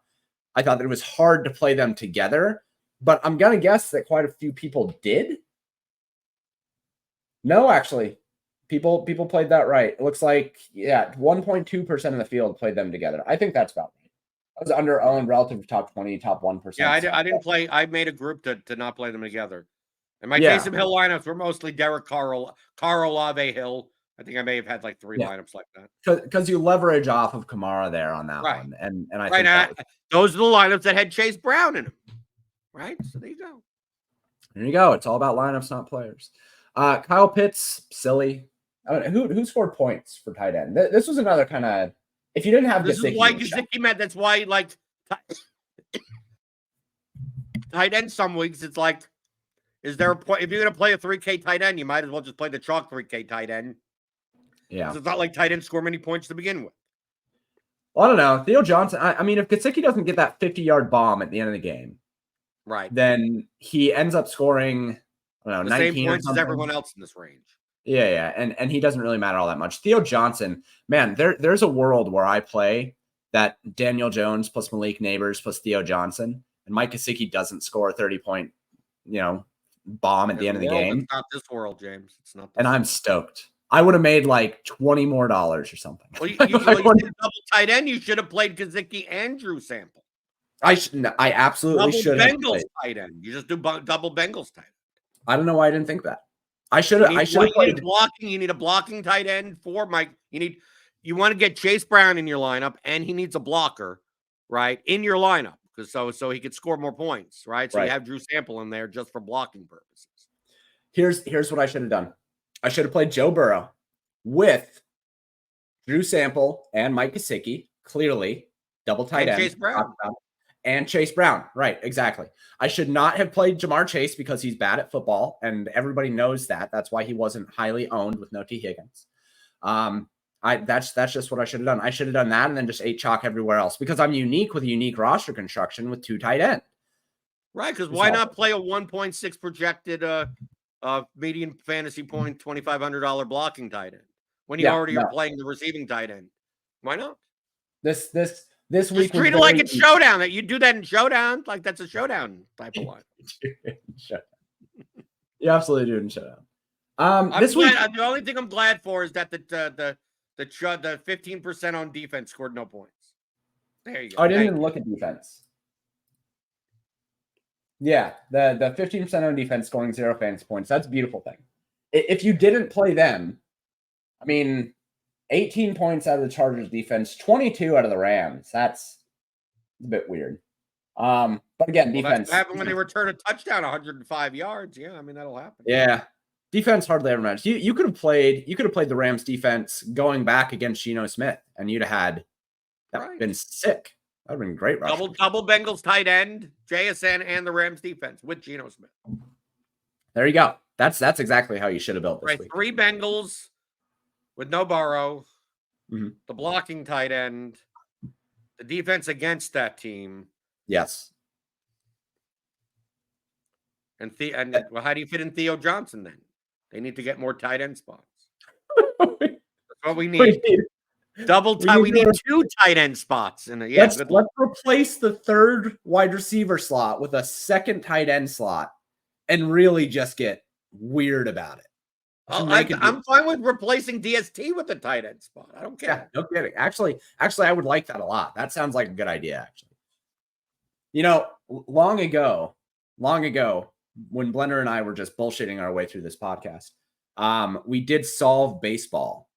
I thought that it was hard to play them together, but I'm gonna guess that quite a few people did. No, actually. People played that right. It looks like, 1.2% of the field played them together. I think that's about right. I was under owned relative to top 20, top 1%. Yeah, I didn't play. I made a group to not play them together. And my Taysom Hill lineups were mostly Derek Carr, Olave, Hill. I think I may have had like 3 lineups like that. Because you leverage off of Kamara there on that one. And I think those are the lineups that had Chase Brown in them. Right? So there you go. There you go. It's all about lineups, not players. Kyle Pitts, silly. Who scored points for tight end? This was another kind of, if you didn't have this is why Gesicki meant. That's why like tight end some weeks it's like, is there a point if you're going to play a 3K tight end, you might as well just play the chalk 3K tight end. Yeah, it's not like tight ends score many points to begin with. Well, I don't know. Theo Johnson, I mean, if Gesicki doesn't get that 50-yard bomb at the end of the game, Right. then he ends up scoring, I don't know, The same 19 or points as something. everyone else in this range. Yeah. And he doesn't really matter all that much. Theo Johnson, man, there's a world where I play that Daniel Jones plus Malik Neighbors plus Theo Johnson, and Mike Gesicki doesn't score a 30-point, bomb at the end of the game. It's not this world, James. It's not. And I'm stoked. I would have made like $20 more or something. Well, you did double tight end. You should have played Gesicki and Drew Sample. I absolutely should have. Bengals tight end. You just do double Bengals tight end. I don't know why I didn't think that. I should have. You need a blocking tight end for Mike. You want to get Chase Brown in your lineup, and he needs a blocker, right, in your lineup, because so he could score more points, right? So you have Drew Sample in there just for blocking purposes. Here's what I should have done. I should have played Joe Burrow with Drew Sample and Mike Gesicki, clearly double tight end. Chase Brown. And Chase Brown. Right, exactly. I should not have played Jamar Chase because he's bad at football, and everybody knows that. That's why he wasn't highly owned with no T. Higgins. That's just what I should have done. I should have done that and then just ate chalk everywhere else because I'm unique with a unique roster construction with 2 tight end. Right, because why not play a 1.6 projected median fantasy point $2,500 blocking tight end when you already are playing the receiving tight end? Why not? This week, treat it like it's showdown. That you do that in showdown, like that's a showdown type of line. You absolutely do in showdown. The only thing I'm glad for is that the 15% on defense scored no points. There you go. I didn't even look at defense. Yeah, the 15% on defense scoring 0 fantasy points. That's a beautiful thing. If you didn't play them, I mean, 18 points out of the Chargers defense, 22 out of the Rams. That's a bit weird. But again, defense. That's what happened when they return a touchdown 105 yards. Yeah, I mean, that'll happen. Yeah. Defense hardly ever matters. You could have played the Rams defense going back against Geno Smith, and you'd have had been sick. That would have been great. Double Bengals tight end, JSN, and the Rams defense with Geno Smith. There you go. That's exactly how you should have built this week. 3 Bengals with no Burrow, the blocking tight end, the defense against that team. Yes. And how do you fit in Theo Johnson then? They need to get more tight end spots. That's what we need. We need 2 tight end spots. Let's replace the 3rd wide receiver slot with a 2nd tight end slot and really just get weird about it. I'm fine with replacing DST with the tight end spot. I don't care. Yeah, no kidding. Actually, I would like that a lot. That sounds like a good idea, actually. Long ago, when Blender and I were just bullshitting our way through this podcast, we did solve baseball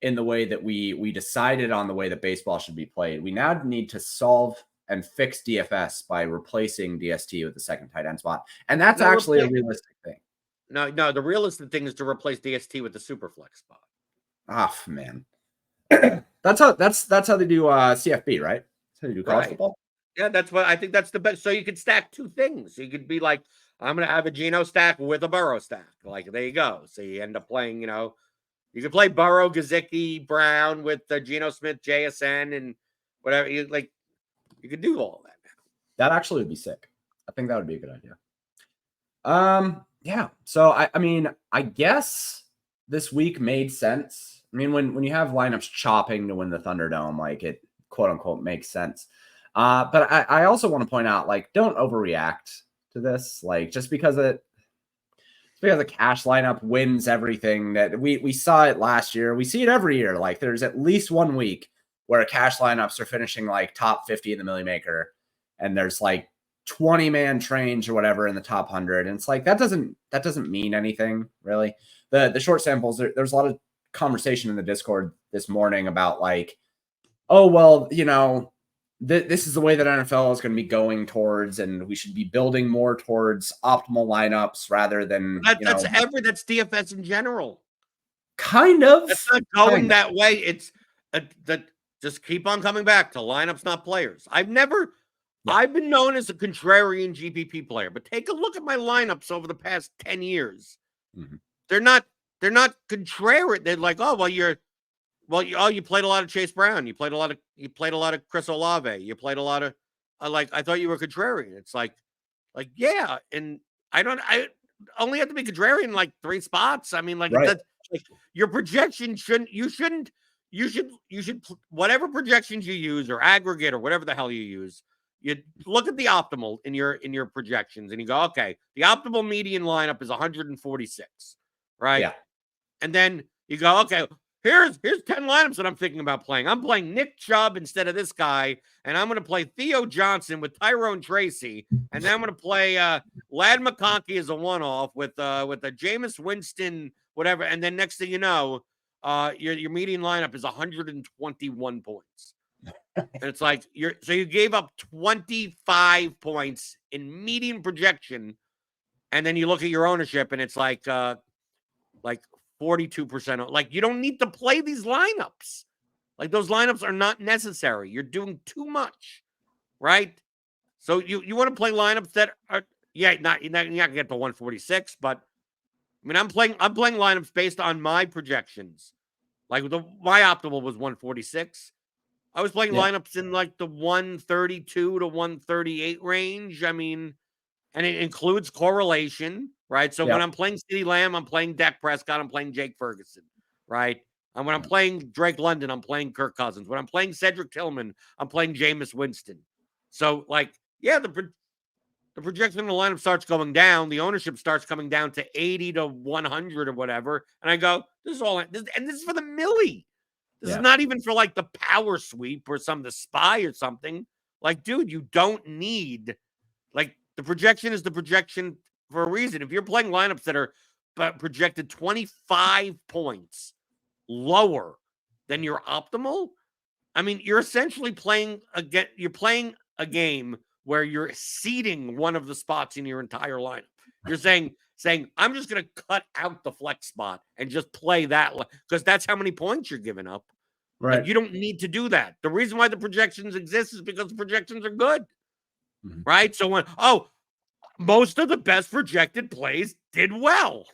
in the way that we decided on the way that baseball should be played. We now need to solve and fix DFS by replacing DST with the 2nd tight end spot. And that's actually a realistic thing. No, the realistic thing is to replace DST with the super flex spot. Ah, man. that's how they do CFB, right? That's how they do college football. Yeah, that's what I think. That's the best. So you could stack 2 things. You could be like, I'm going to have a Geno stack with a Burrow stack. Like, there you go. So you end up playing, you could play Burrow, Gesicki, Brown with Geno Smith, JSN, and whatever. You could do all that now. That actually would be sick. I think that would be a good idea. Yeah. So I mean, I guess this week made sense. I mean, when you have lineups chopping to win the Thunderdome, like it quote unquote makes sense. But I also want to point out, like, don't overreact to this. Like, just because a cash lineup wins everything, that we saw it last year. We see it every year. Like, there's at least 1 week where cash lineups are finishing like top 50 in the Millie Maker, and there's like 20-man trains or whatever in the top 100. And it's like, that doesn't mean anything, really. The short samples, there's a lot of conversation in the Discord this morning about like, oh, well, this is the way that NFL is going to be going towards, and we should be building more towards optimal lineups rather than that's DFS in general. Kind of. It's not going that way. It's just keep on coming back to lineups, not players. I've been known as a contrarian GPP player, but take a look at my lineups over the past 10 years. Mm-hmm. They're not contrarian. They're like, oh, well, Well, you played a lot of Chase Brown. You played a lot of Chris Olave. You played a lot of I thought you were contrarian. It's yeah, and I only have to be contrarian like 3 spots. I mean, Right. that like your projection you should whatever projections you use or aggregate or whatever the hell you use, you look at the optimal in your projections and you go, okay, the optimal median lineup is 146, right? Yeah. And then you go, okay, here's 10 lineups that I'm thinking about playing. I'm playing Nick Chubb instead of this guy, and I'm going to play Theo Johnson with Tyrone Tracy, and then I'm going to play Lad McConkey as a one-off with a Jameis Winston, whatever. And then next thing you know, your median lineup is 121 points. And it's like you gave up 25 points in median projection, and then you look at your ownership, and it's like 42%. Like, you don't need to play these lineups. Like, those lineups are not necessary. You're doing too much, right? So you want to play lineups that are, you're not going to get to 146, but I mean, I'm playing lineups based on my projections. Like my optimal was 146. I was playing lineups in like the 132 to 138 range. I mean, and it includes correlation, right? So when I'm playing CeeDee Lamb, I'm playing Dak Prescott, I'm playing Jake Ferguson, right? And when I'm playing Drake London, I'm playing Kirk Cousins. When I'm playing Cedric Tillman, I'm playing Jameis Winston. So, the projection in the lineup starts going down. The ownership starts coming down to 80 to 100 or whatever. And I go, this is for the millie. This is not even for like the power sweep or the spy or something. Like, dude, you don't need, like, the projection is the projection for a reason. If you're playing lineups that are projected 25 points lower than your optimal, I mean, you're essentially playing a game where you're seeding one of the spots in your entire lineup. You're saying I'm just going to cut out the flex spot and just play that because that's how many points you're giving up. Right. Like, you don't need to do that. The reason why the projections exist is because the projections are good. Mm-hmm. Right? So most of the best projected plays did well.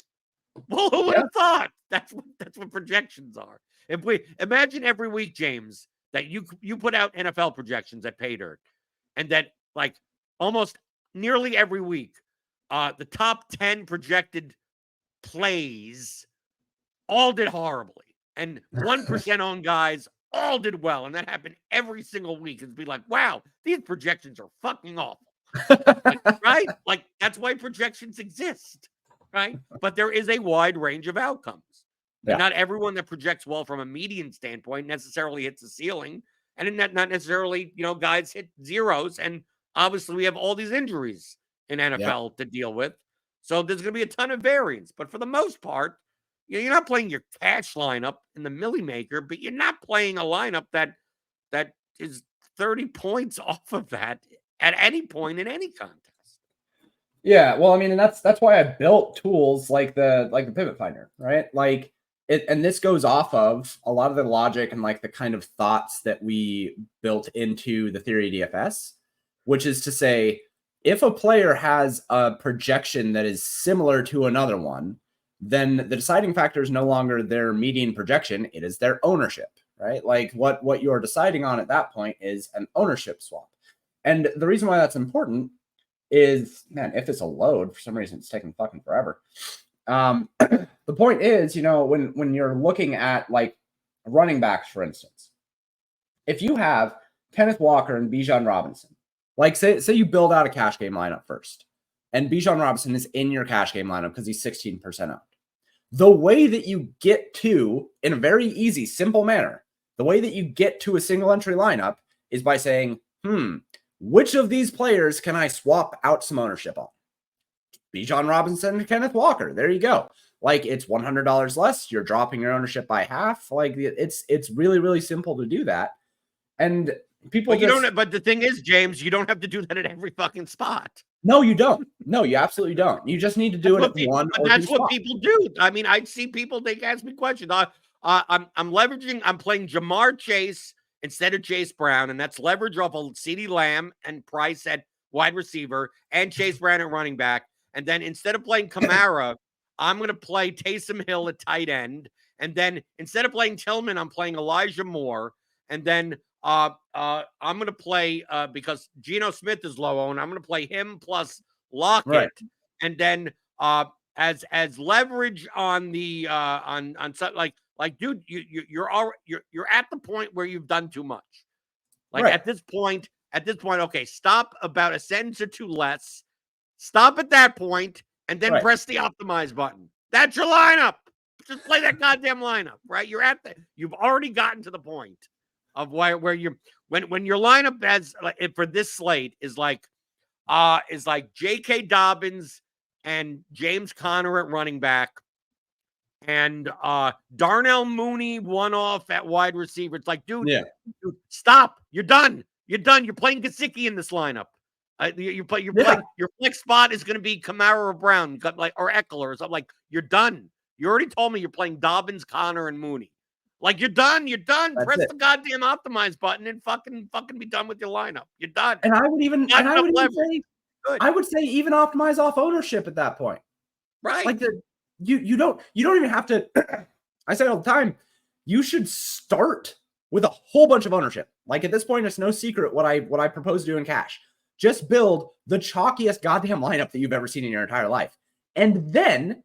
Well, who would have thought? That's what projections are. If we imagine every week, James, that you put out NFL projections at Pay Dirt, and that like almost nearly every week, the top 10 projected plays all did horribly, and 1% owned guys all did well, and that happened every single week. It'd be like, wow, these projections are fucking awful. Right? Like, that's why projections exist, right? But there is a wide range of outcomes. And not everyone that projects well from a median standpoint necessarily hits the ceiling, and not necessarily, guys hit zeros. And obviously, we have all these injuries in NFL to deal with. So there's going to be a ton of variance. But for the most part, you're not playing your cash lineup in the Millie Maker, but you're not playing a lineup that is 30 points off of that at any point in any contest. Yeah, well, I mean, and that's why I built tools like the Pivot Finder, right? Like it, and this goes off of a lot of the logic and like the kind of thoughts that we built into the theory DFS, which is to say, if a player has a projection that is similar to another one, then the deciding factor is no longer their median projection, it is their ownership, right? Like what you're deciding on at that point is an ownership swap. And the reason why that's important is, man, if it's a load, for some reason it's taking fucking forever. The point is, when you're looking at like running backs, for instance, if you have Kenneth Walker and Bijan Robinson, like say you build out a cash game lineup first, and Bijan Robinson is in your cash game lineup because he's 16% owned. The way that you get to, in a very easy, simple manner, the way that you get to a single entry lineup is by saying, which of these players can I swap out some ownership on? Bijan Robinson and Kenneth Walker. There you go. Like, it's $100 less. You're dropping your ownership by half. Like, it's really, really simple to do that. And people but the thing is, James, you don't have to do that at every fucking spot. No, you don't. No, you absolutely don't. You just need to do it at one or two spots. That's what people do. I mean, I'd see people, they ask me questions. I'm playing Jamar Chase instead of Chase Brown, and that's leverage off of CeeDee Lamb and Price at wide receiver and Chase Brown at running back. And then instead of playing Kamara, I'm going to play Taysom Hill at tight end. And then instead of playing Tillman, I'm playing Elijah Moore. And then I'm going to play because Geno Smith is low owned. I'm going to play him plus Lockett. Right. And then as leverage on the on like dude, you're at the point where you've done too much. Like Right. at this point, okay, stop about a sentence or two less. Stop at that point and then press the optimize button. That's your lineup. Just play that goddamn lineup, right? You've already gotten to the point of where you're when your lineup as like for this slate is like J.K. Dobbins and James Conner at running back and Darnell Mooney one-off at wide receiver. It's like, dude, stop. You're done. You're playing Gesicki in this lineup. Playing your flex spot is going to be Kamara or Brown, or Eckler or something. Like, you're done. You already told me you're playing Dobbins, Connor, and Mooney. Like, you're done. You're done. Press the goddamn optimize button and fucking be done with your lineup. You're done. And I would even say even optimize off ownership at that point. Right. Like you don't even have to. I say all the time, you should start with a whole bunch of ownership. Like at this point, it's no secret what I propose to do in cash. Just build the chalkiest goddamn lineup that you've ever seen in your entire life. And then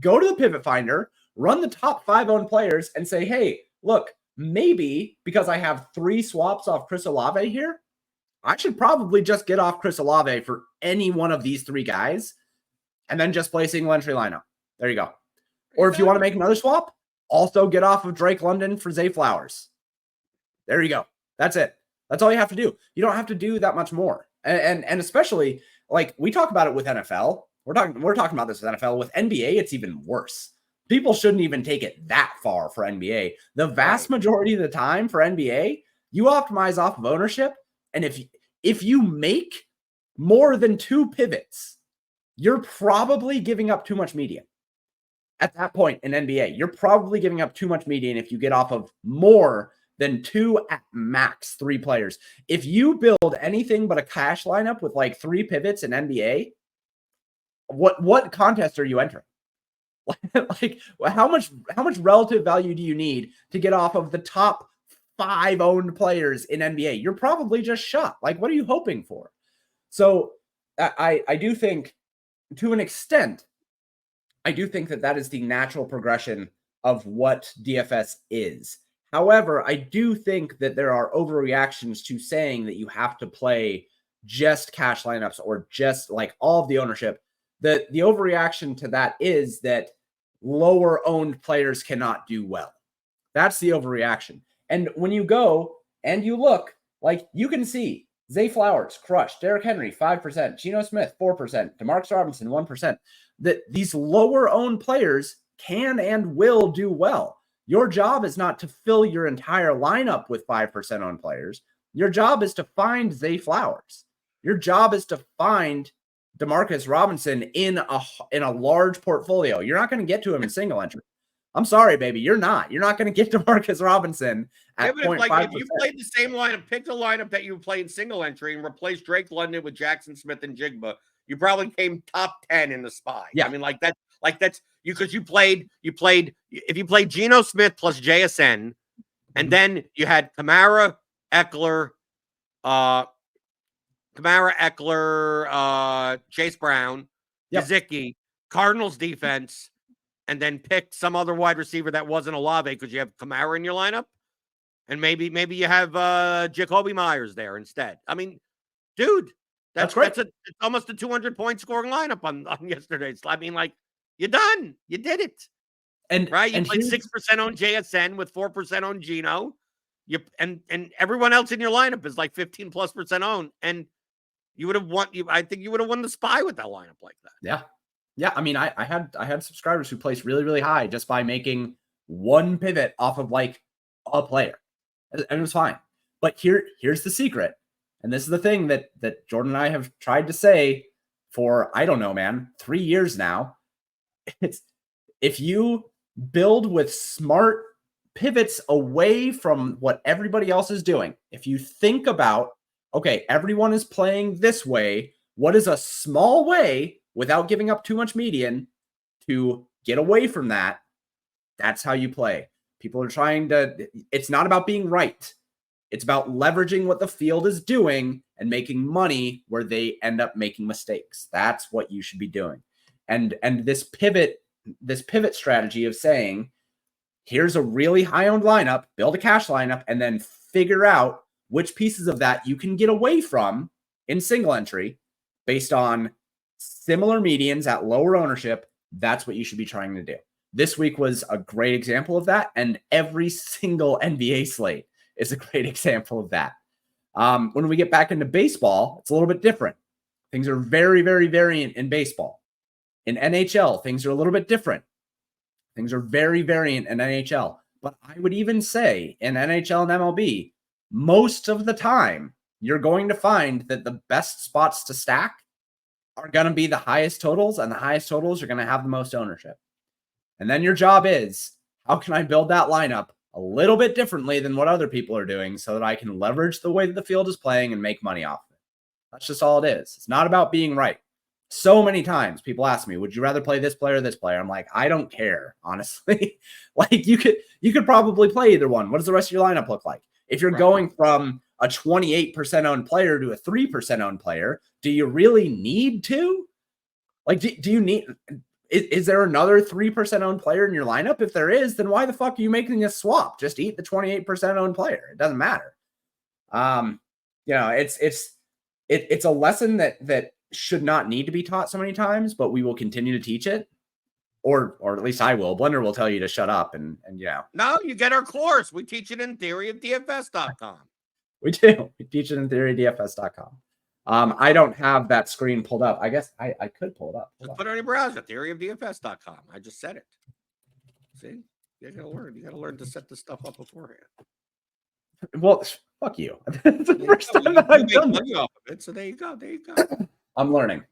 go to the pivot finder, run the top 5 owned players and say, hey, look, maybe because I have 3 swaps off Chris Olave here, I should probably just get off Chris Olave for any one of these 3 guys and then just play single entry lineup. There you go. Or if you want to make another swap, also get off of Drake London for Zay Flowers. There you go. That's it. That's all you have to do. You don't have to do that much more. And especially like we talk about it with NFL. We're talking about this with NFL. With NBA, it's even worse. People shouldn't even take it that far for NBA. The vast majority of the time for NBA, you optimize off of ownership. And if you make more than 2 pivots, you're probably giving up too much median. At that point in NBA, you're probably giving up too much median if you get off of more than 2 at max 3 players. If you build anything but a cash lineup with like 3 pivots in NBA, what contest are you entering? Like how much relative value do you need to get off of the top 5 owned players in NBA? You're probably just shot. Like, what are you hoping for? So I do think, to an extent, I do think that is the natural progression of what DFS is. However, I do think that there are overreactions to saying that you have to play just cash lineups or just like all of the ownership. The overreaction to that is that lower owned players cannot do well. That's the overreaction. And when you go and you look, like you can see Zay Flowers crushed, Derrick Henry 5%, Geno Smith 4%, DeMarcus Robinson 1%. That these lower owned players can and will do well. Your job is not to fill your entire lineup with 5% owned players. Your job is to find Zay Flowers. Your job is to find DeMarcus Robinson in a large portfolio. You're not going to get to him in single entry. I'm sorry, baby. You're not going to get DeMarcus Robinson at 0.5%. If you played the same lineup, picked a lineup that you play in single entry and replaced Drake London with Jackson Smith and Jigba, you probably came top 10 in the SPY. Yeah. I mean, that's you, because you played if you played Geno Smith plus JSN, and then you had Kamara, Eckler, Chase Brown, Gesicki, Cardinals defense, and then pick some other wide receiver that wasn't Olave because you have Kamara in your lineup, and maybe you have Jacoby Myers there instead. I mean, dude, that's great. It's almost a 200-point scoring lineup on yesterday's. I mean, like, you're done. You did it. And right, you played 6% on JSN with 4% on Geno. And everyone else in your lineup is like 15+% owned, and you would have won. I think you would have won the SPY with that lineup like that. Yeah. I mean, I had subscribers who placed really, really high just by making one pivot off of like a player, and it was fine. But here's the secret, and this is the thing that Jordan and I have tried to say for, I don't know, man, 3 years now. It's if you build with smart pivots away from what everybody else is doing. If you think about, okay, everyone is playing this way, what is a small way without giving up too much median to get away from that? That's how you play. People are trying to, it's not about being right. It's about leveraging what the field is doing and making money where they end up making mistakes. That's what you should be doing. And this pivot strategy of saying, here's a really high owned lineup, build a cash lineup, and then figure out which pieces of that you can get away from in single entry based on similar medians at lower ownership. That's what you should be trying to do. This week was a great example of that. And every single NBA slate is a great example of that. When we get back into baseball, it's a little bit different. Things are very, very variant in baseball. In NHL, things are a little bit different. Things are very variant in NHL. But I would even say in NHL and MLB, most of the time, you're going to find that the best spots to stack are going to be the highest totals, and the highest totals are going to have the most ownership. And then your job is, how can I build that lineup a little bit differently than what other people are doing so that I can leverage the way that the field is playing and make money off of it? That's just all it is. It's not about being right. So many times people ask me, would you rather play this player or this player? I'm like, I don't care, honestly. Like you could probably play either one. What does the rest of your lineup look like? If you're going from a 28% owned player to a 3% owned player, do you really need to? Like, do you need, is there another 3% owned player in your lineup? If there is, then why the fuck are you making a swap? Just eat the 28% owned player. It doesn't matter. It's a lesson that should not need to be taught so many times, but we will continue to teach it. Or at least I will. Blender will tell you to shut up and No, you get our course. We teach it in theory at DFS.com. We do. We teach it in theory at DFS.com. I don't have that screen pulled up. I guess I could pull it up. Just put it on your browser, theoryofdfs.com. I just said it. See? You gotta learn. You gotta learn to set this stuff up beforehand. Well, fuck you. It's the first time that I've done money off of it. So there you go. I'm learning.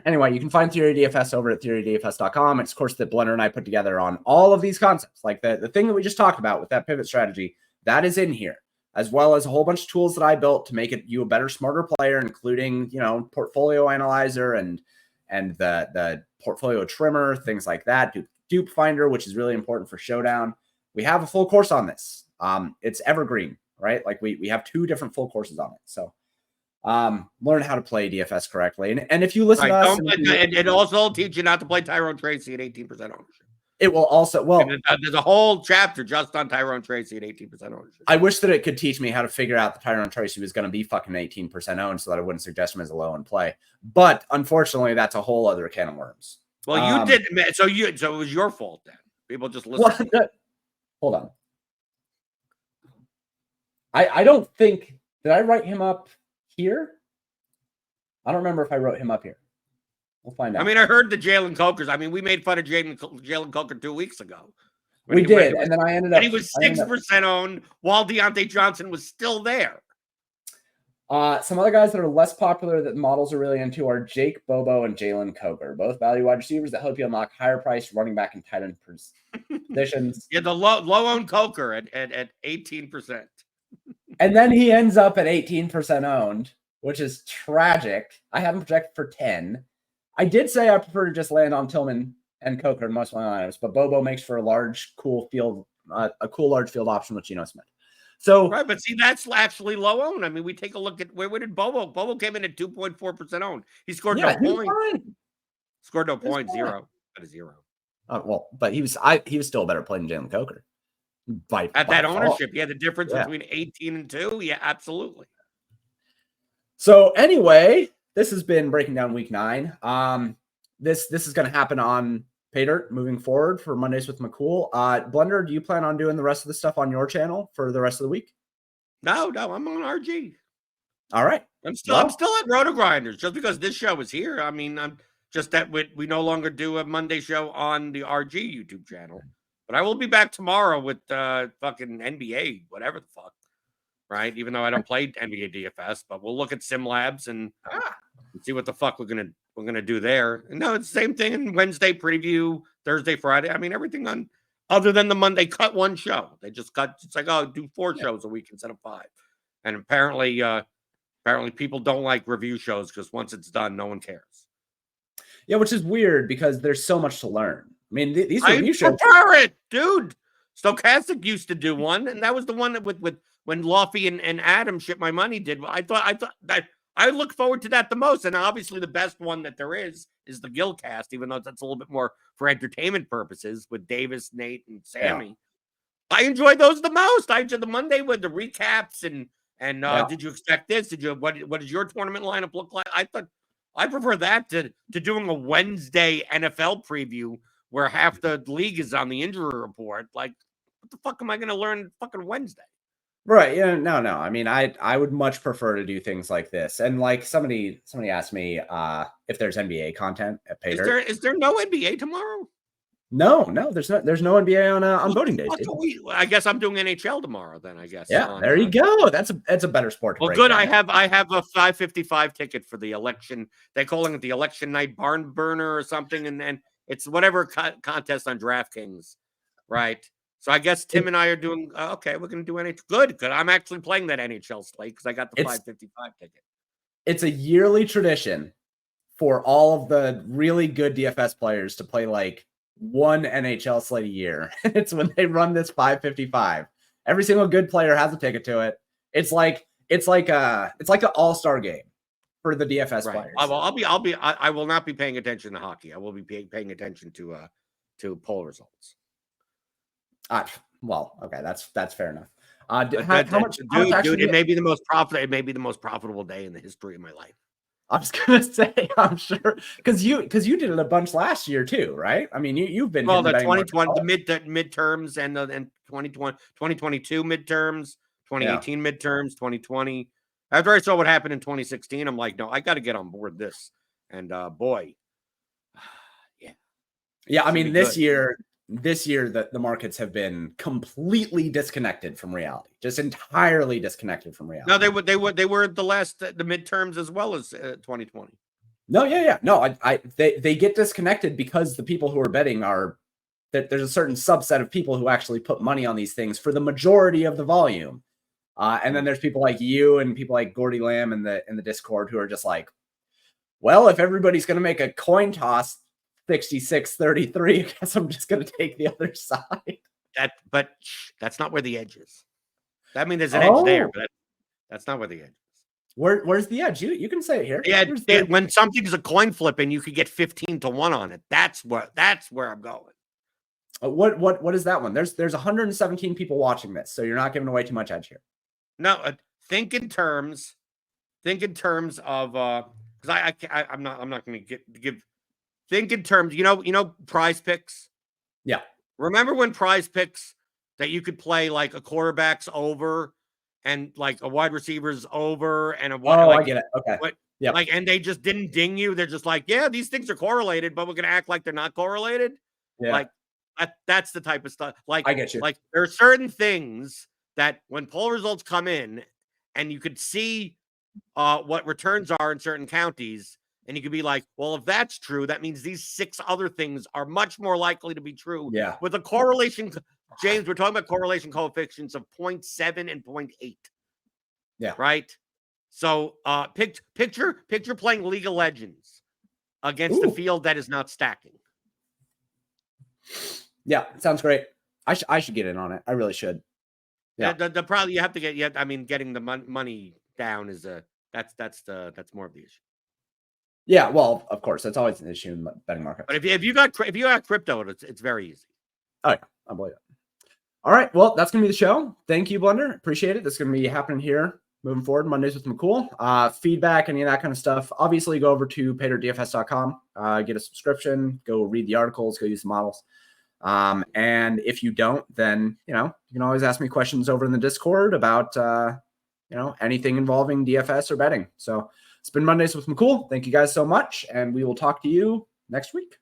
Anyway, you can find Theory DFS over at theorydfs.com. It's a course that Blender and I put together on all of these concepts. Like the thing that we just talked about with that pivot strategy, that is in here, as well as a whole bunch of tools that I built to make you a better, smarter player, including, portfolio analyzer and the portfolio trimmer, things like that. Dupe finder, which is really important for Showdown. We have a full course on this. It's evergreen, right? Like we have 2 different full courses on it. So learn how to play DFS correctly. And if you listen to us, it also teach you not to play Tyrone Tracy at 18% ownership. It will also, there's a whole chapter just on Tyrone Tracy at 18% ownership. I wish that it could teach me how to figure out that Tyrone Tracy was going to be fucking 18% owned so that I wouldn't suggest him as a low end play. But unfortunately, that's a whole other can of worms. Well, you did. So it was your fault then. People just listen. Hold on. I don't think, did I write him up here? I don't remember if I wrote him up here. We'll find out. I mean, I heard the Jalen Cokers. I mean, we made fun of Jalen Coker 2 weeks ago. We did, and then I ended up. And he was 6% owned while Deontay Johnson was still there. Some other guys that are less popular that models are really into are Jake Bobo and Jalen Coker, both value wide receivers that help you unlock higher price running back and tight end positions. Yeah, the low owned Coker at 18%. And then he ends up at 18% owned, which is tragic. I have him projected for 10. I did say I prefer to just land on Tillman and Coker in most of my lineups, but Bobo makes for a large, cool field, large field option with Geno Smith. So right, but see, that's actually low owned. I mean, we take a look at where did Bobo? Bobo came in at 2.4% owned. He scored no points. Scored no points, zero. At a zero. But he was still a better player than Jalen Coker. By that ownership, yeah, the difference between 18 and 2, yeah, absolutely. So anyway, this has been breaking down week 9. This is going to happen on Paydirt moving forward for Mondays with McCool. Blender, do you plan on doing the rest of the stuff on your channel for the rest of the week? No, I'm on RG. All right. I'm still at Roto Grinders just because this show is here. I mean, I'm just that we no longer do a Monday show on the RG YouTube channel. But I will be back tomorrow with fucking NBA, whatever the fuck, right? Even though I don't play NBA DFS, but we'll look at Sim Labs and see what the fuck we're gonna do there. And no, it's the same thing in Wednesday preview, Thursday, Friday. I mean, everything on other than the Monday cut one show. They just cut. It's like, oh, do 4 shows a week instead of 5. And apparently people don't like review shows because once it's done, no one cares. Yeah, which is weird because there's so much to learn. mean, these I review shows. prefer it, dude. Stochastic used to do one, and that was the one that with when Lofty and Adam Ship My Money did. I thought that I look forward to that the most, and obviously the best one that there is the Gilcast, even though that's a little bit more for entertainment purposes with Davis, Nate, and Sammy. Yeah. I enjoy those the most. I enjoy the Monday with the recaps and did you expect this? Did you what does your tournament lineup look like? I prefer that to doing a Wednesday NFL preview where half the league is on the injury report. Like, what the fuck am I going to learn fucking Wednesday? Right. Yeah. No. I mean, I would much prefer to do things like this. And like somebody asked me if there's NBA content at Pater. Is there no NBA tomorrow? No, there's no NBA on voting days. I guess I'm doing NHL tomorrow then, I guess. Yeah, there you go. That's a better sport to well, good. I have a 555 ticket for the election. They're calling it the election night barn burner or something, and it's whatever contest on DraftKings, right? So I guess Tim and I are doing okay. We're going to do NHL. Good. I'm actually playing that NHL slate because I got the 555 ticket. It's a yearly tradition for all of the really good DFS players to play like one NHL slate a year. It's when they run this 555. Every single good player has a ticket to it. It's like an all-star game for the DFS players. I will not be paying attention to hockey. I will be paying attention to poll results. Well, okay, that's fair enough. Dude, it may be the most profitable. It may be the most profitable day in the history of my life. I was gonna say, I'm sure, because you did it a bunch last year too, right? I mean, you've been the 2020, the midterms, and 2022 midterms, 2018 midterms, 2020. After I saw what happened in 2016, I'm like, no, I got to get on board this. And boy, yeah. I mean, this year the markets have been completely disconnected from reality, just entirely disconnected from reality. No, they were the midterms as well as 2020. No, yeah. No, they get disconnected because the people who are betting that there's a certain subset of people who actually put money on these things for the majority of the volume. And then there's people like you and people like Gordy Lamb in the Discord who are just like, well, if everybody's going to make a coin toss 66-33, I guess I'm just going to take the other side. But that's not where the edge is. I mean, there's an edge there, but that's not where the edge is. Where's the edge? You can say it here. Yeah, when something's a coin flip and you could get 15-1 on it, that's where I'm going. What is that one? There's 117 people watching this, so you're not giving away too much edge here. No, think in terms of because I'm not going to give. Think in terms, you know, Prize Picks. Yeah. Remember when Prize Picks that you could play like a quarterback's over and like a wide receiver's over and a wide. I get it. Okay. Yeah. Like, and they just didn't ding you. They're just like, yeah, these things are correlated, but we're gonna act like they're not correlated. Yeah. Like that's the type of stuff. Like, I get you. Like there are certain things that when poll results come in, and you could see what returns are in certain counties. And you could be like, well, if that's true, that means these 6 other things are much more likely to be true. Yeah. With a correlation, James, we're talking about correlation coefficients of 0.7 and 0.8. Yeah. Right. So picture playing League of Legends against a field that is not stacking. Yeah, sounds great. I should get in on it. I really should. Yeah. The problem you have to get. I mean, getting the money down is that's more of the issue. Yeah, well, of course, that's always an issue in the betting market. But if you got crypto, it's very easy. Oh yeah, I believe it. All right, well, that's gonna be the show. Thank you, Blender. Appreciate it. That's gonna be happening here moving forward. Mondays with McCool. Feedback, any of that kind of stuff. Obviously, go over to paterdfs.com. Get a subscription. Go read the articles. Go use the models. And if you don't, then you can always ask me questions over in the Discord about anything involving DFS or betting. So. It's been Mondays with McCool. Thank you guys so much, and we will talk to you next week.